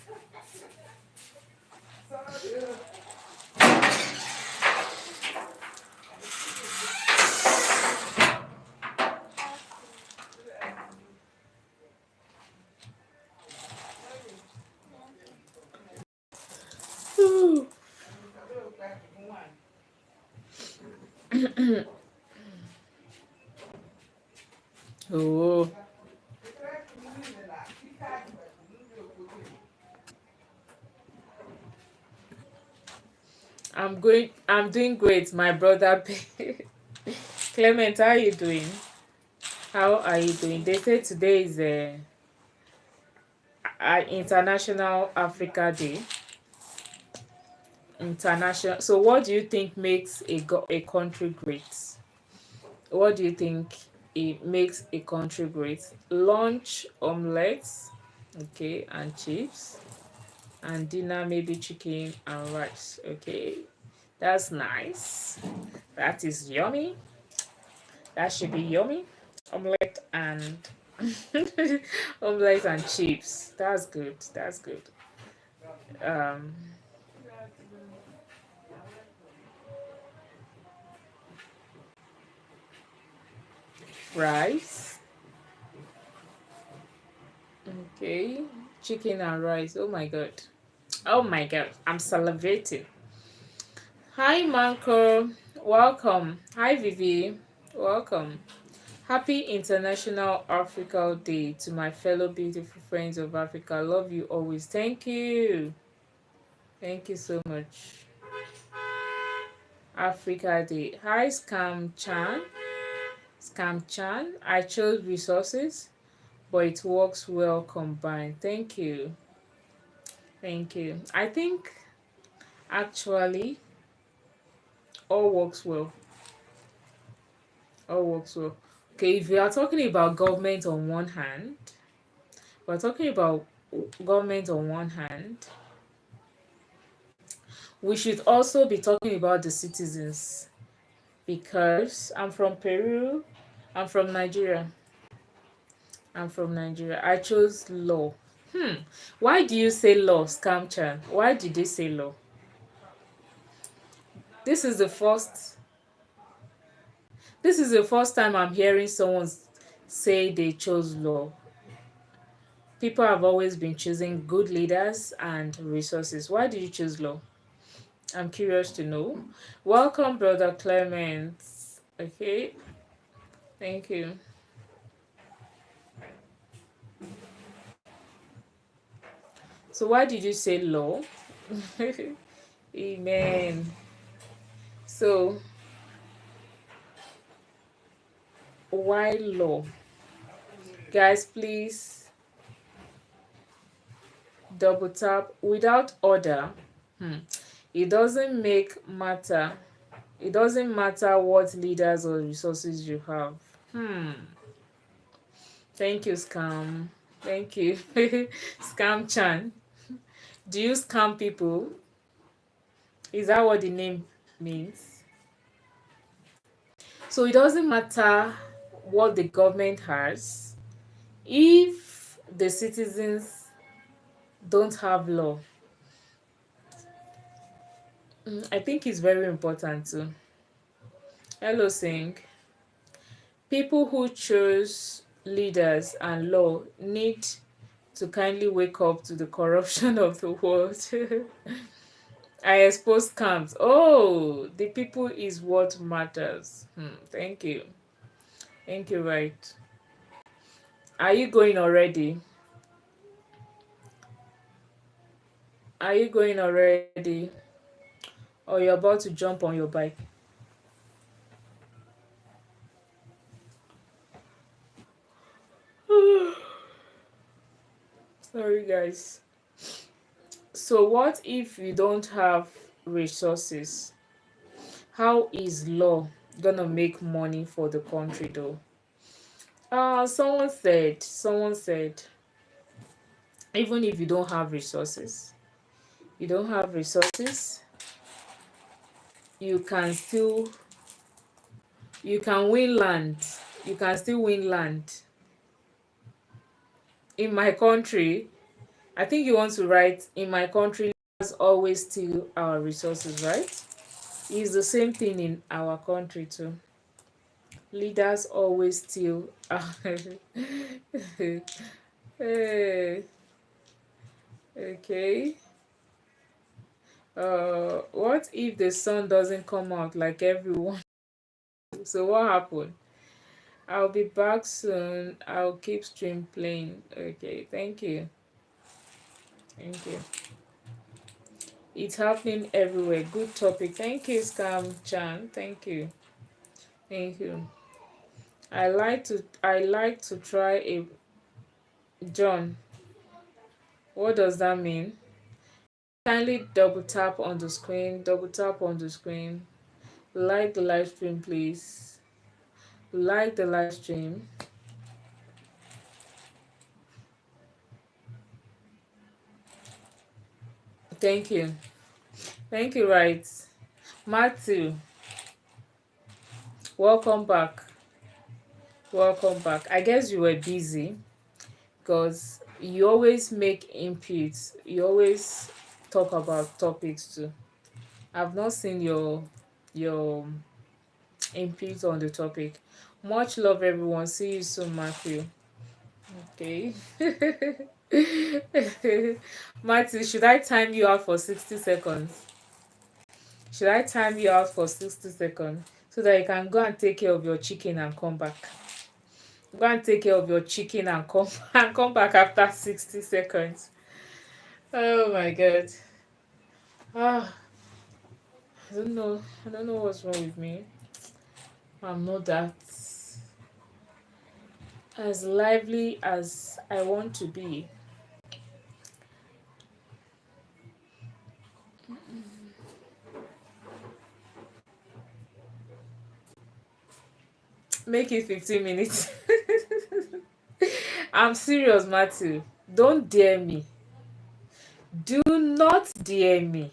Oh, I'm doing great, my brother. Clement, how are you doing? How are you doing? They say today is a International Africa Day. International. So, what do you think makes a country great? What do you think? it makes a country great. Lunch omelets, okay, and chips, and dinner maybe chicken and rice. Okay, that's nice. That is yummy. That should be yummy. Omelette and omelette and chips. That's good. That's good. Um, rice. Okay, chicken and rice. Oh my god. Oh my god. I'm salivating. Hi, Manko. Welcome. Hi, Vivi. Welcome. Happy International Africa Day to my fellow beautiful friends of Africa. Love you always. Thank you. Thank you so much. Africa Day. Hi, Scam Chan. Scam Chan. I chose resources, but it works well combined. Thank you. Thank you. I think actually all works well. All works well. Okay, if we are talking about government on one hand, we're talking about government on one hand, we should also be talking about the citizens because I'm from Peru, I'm from Nigeria. I'm from Nigeria. I chose law. Hmm. Why do you say law, Scamchan? Why did they say law? This is the first this is the first time I'm hearing someone say they chose law. People have always been choosing good leaders and resources. Why did you choose law? I'm curious to know. Welcome, Brother Clement. Okay, thank you. So, why did you say law? Amen. So, why law? Guys, please double tap without order. Hmm. It doesn't make matter. It doesn't matter what leaders or resources you have. Hmm. Thank you, Scam. Thank you. Scam Chan. Do you scam people? Is that what the name means? So it doesn't matter what the government has if the citizens don't have law. I think it's very important too. Hello, Sing. People who choose leaders and law need to kindly wake up to the corruption of the world. I expose scams. Oh, the people is what matters. Thank you. Thank you, right. Are you going already? Are you going already? Or you're about to jump on your bike? Sorry, guys. So, what if you don't have resources? How is law gonna make money for the country though? Someone said, even if you don't have resources, you can still you can win land. You can still win land. In my country, I think you want to write in my country leaders always steal our resources, right? It's the same thing in our country too. Leaders always steal hey, okay. What if the sun doesn't come out like everyone? So what happened? I'll be back soon. I'll keep stream playing. Okay, thank you. Thank you. It's happening everywhere. Good topic. Thank you, Scam Chan. Thank you. Thank you. I like to try a John. What does that mean? Kindly double tap on the screen. Double tap on the screen. Like the live stream, please. like the live stream. Thank you. Thank you, right. Matthew, welcome back. Welcome back. I guess you were busy because you always make inputs. You always talk about topics too. I've not seen your input on the topic. Much love, everyone. See you soon, Matthew. Okay. Matthew, should I time you out for 60 seconds? Should I time you out for 60 seconds so that you can go and take care of your chicken and come back? Go and take care of your chicken and come and come back after 60 seconds. Oh my god. Ah, I don't know. I don't know what's wrong with me. I'm not that as lively as I want to be. Make it 15 minutes. I'm serious, Matthew. Don't dare me. Do not dare me.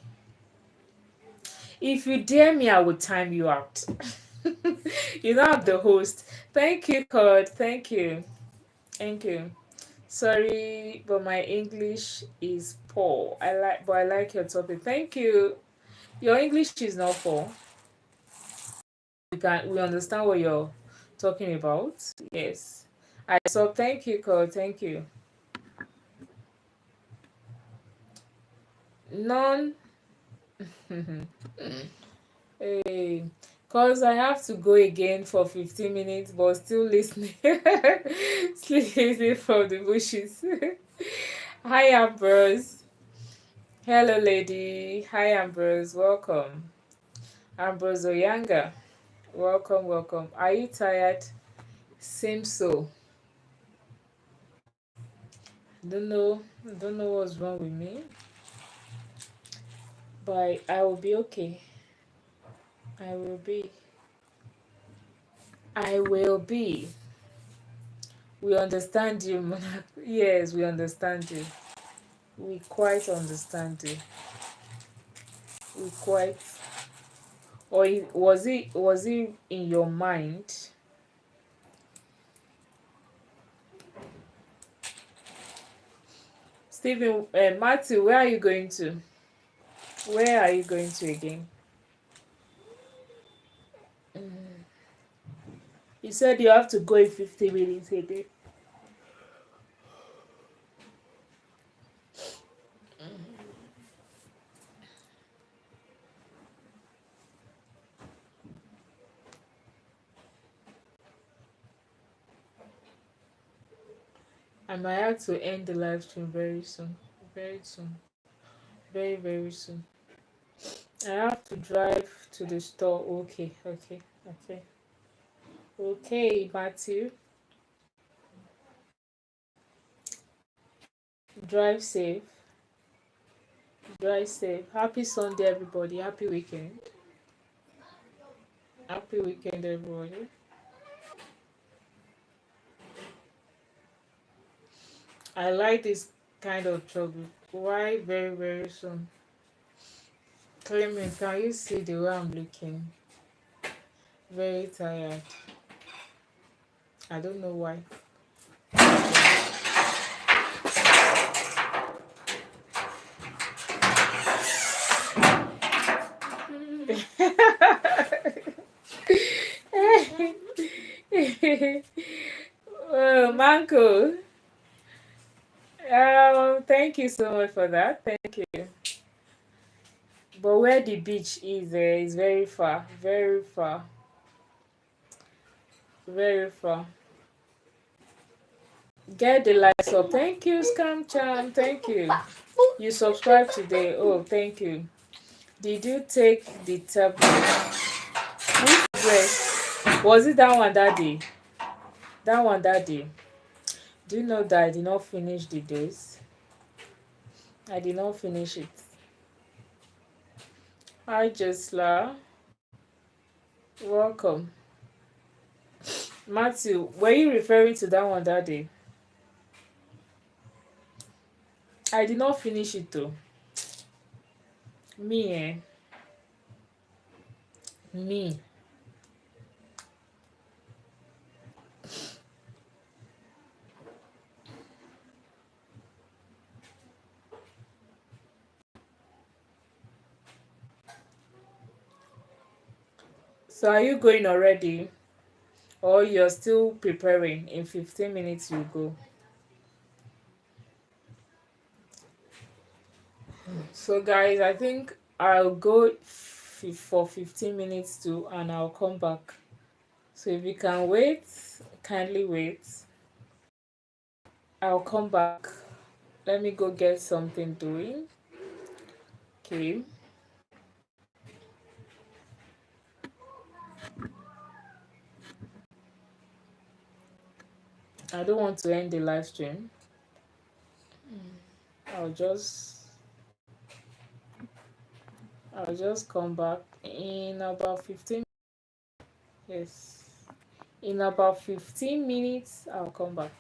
If you dare me, I will time you out. You know I'm the host. Thank you, God. Thank you. Thank you. Sorry, but my English is poor. I like your topic. Thank you. Your English is not poor. We understand what you're talking about. Yes. I so thank you, God. Thank you. None. Hey, cause I have to go again for 15 minutes, but still listening, still listening from the bushes. Hi, Ambrose. Hello, lady. Hi, Ambrose. Welcome, Ambrose Oyanga. Welcome, welcome. Are you tired? Seems so. Don't know. Don't know what's wrong with me, but I will be okay. I will be. I will be. We understand you, Monarch. Yes, we understand you. We quite understand you. We quite. Or was it in your mind? Stephen, Matthew, where are you going to? Where are you going to again? You said you have to go in 50 minutes again. I might have to end the live stream very soon. Very soon. Very, very soon. I have to drive to the store. Okay, okay, okay. Okay, Matthew. Drive safe. Drive safe. Happy Sunday, everybody. Happy weekend. Happy weekend, everybody. I like this kind of trouble. Why very, very soon? Clement, can you see the way I'm looking? Very tired. I don't know why. Oh, Manko. Thank you so much for that. Thank you. But where the beach is very far. Very far. Very far. Get the likes up. Thank you, Scam Charm. Thank you. You subscribed today. Oh, thank you. Did you take the tablet? Which dress? Was it that one that day? That one that day. Do you know that I did not finish the days? I did not finish it. Hi, Jesla. Welcome. Matthew, were you referring to that one that day? I did not finish it though. Me, me. So are you going already? Or you're still preparing? In 15 minutes you go. So guys, I think I'll go for 15 minutes too and I'll come back. So if you can wait, kindly wait. I'll come back. Let me go get something doing. Okay. I don't want to end the live stream. I'll just I'll just come back in about 15. Yes. In about 15 minutes I'll come back.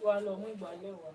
Wà lọ mú ìgbálẹ̀ wá.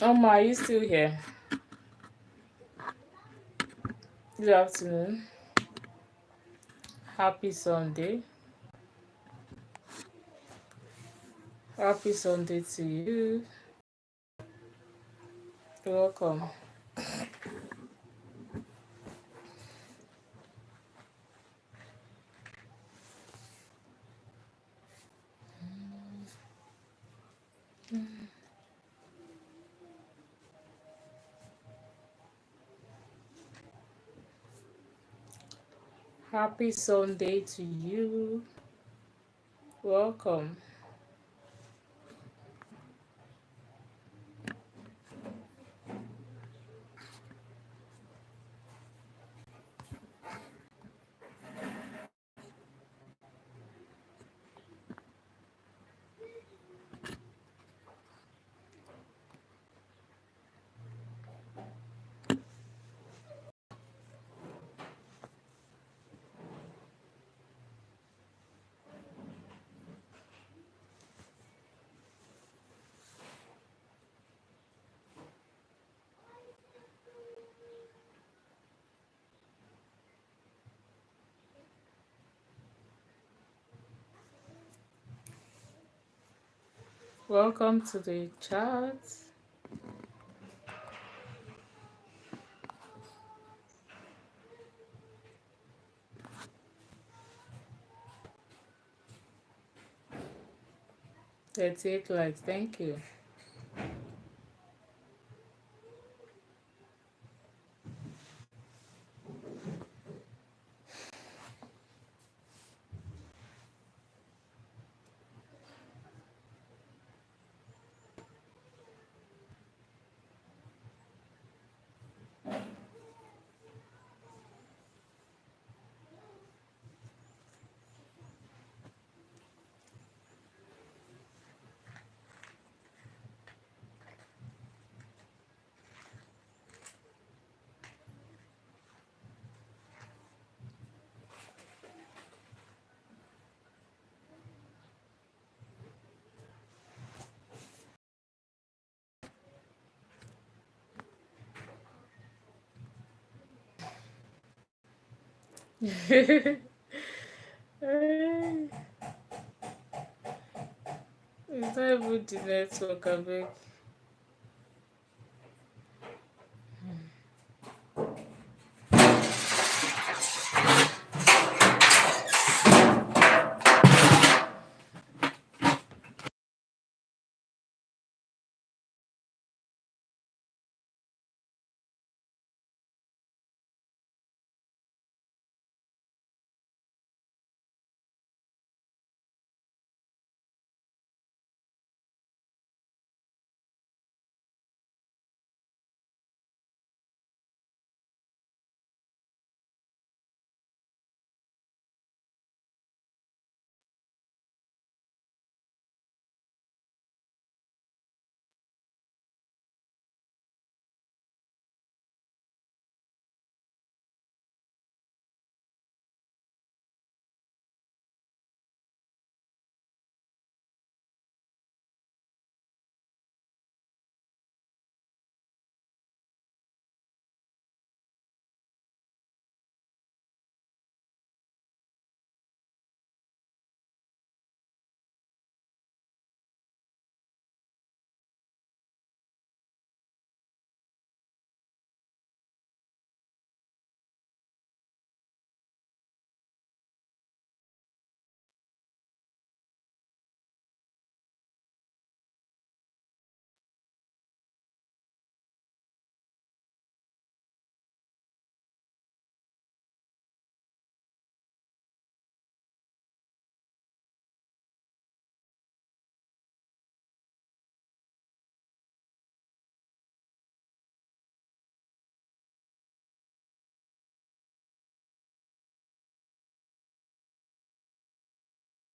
Oma, are you still here? Good afternoon. Happy Sunday. Happy Sunday to you. Welcome. Happy Sunday to you. Welcome. Welcome to the chat. Let's take likes. Thank you. It's not even the network, I beg.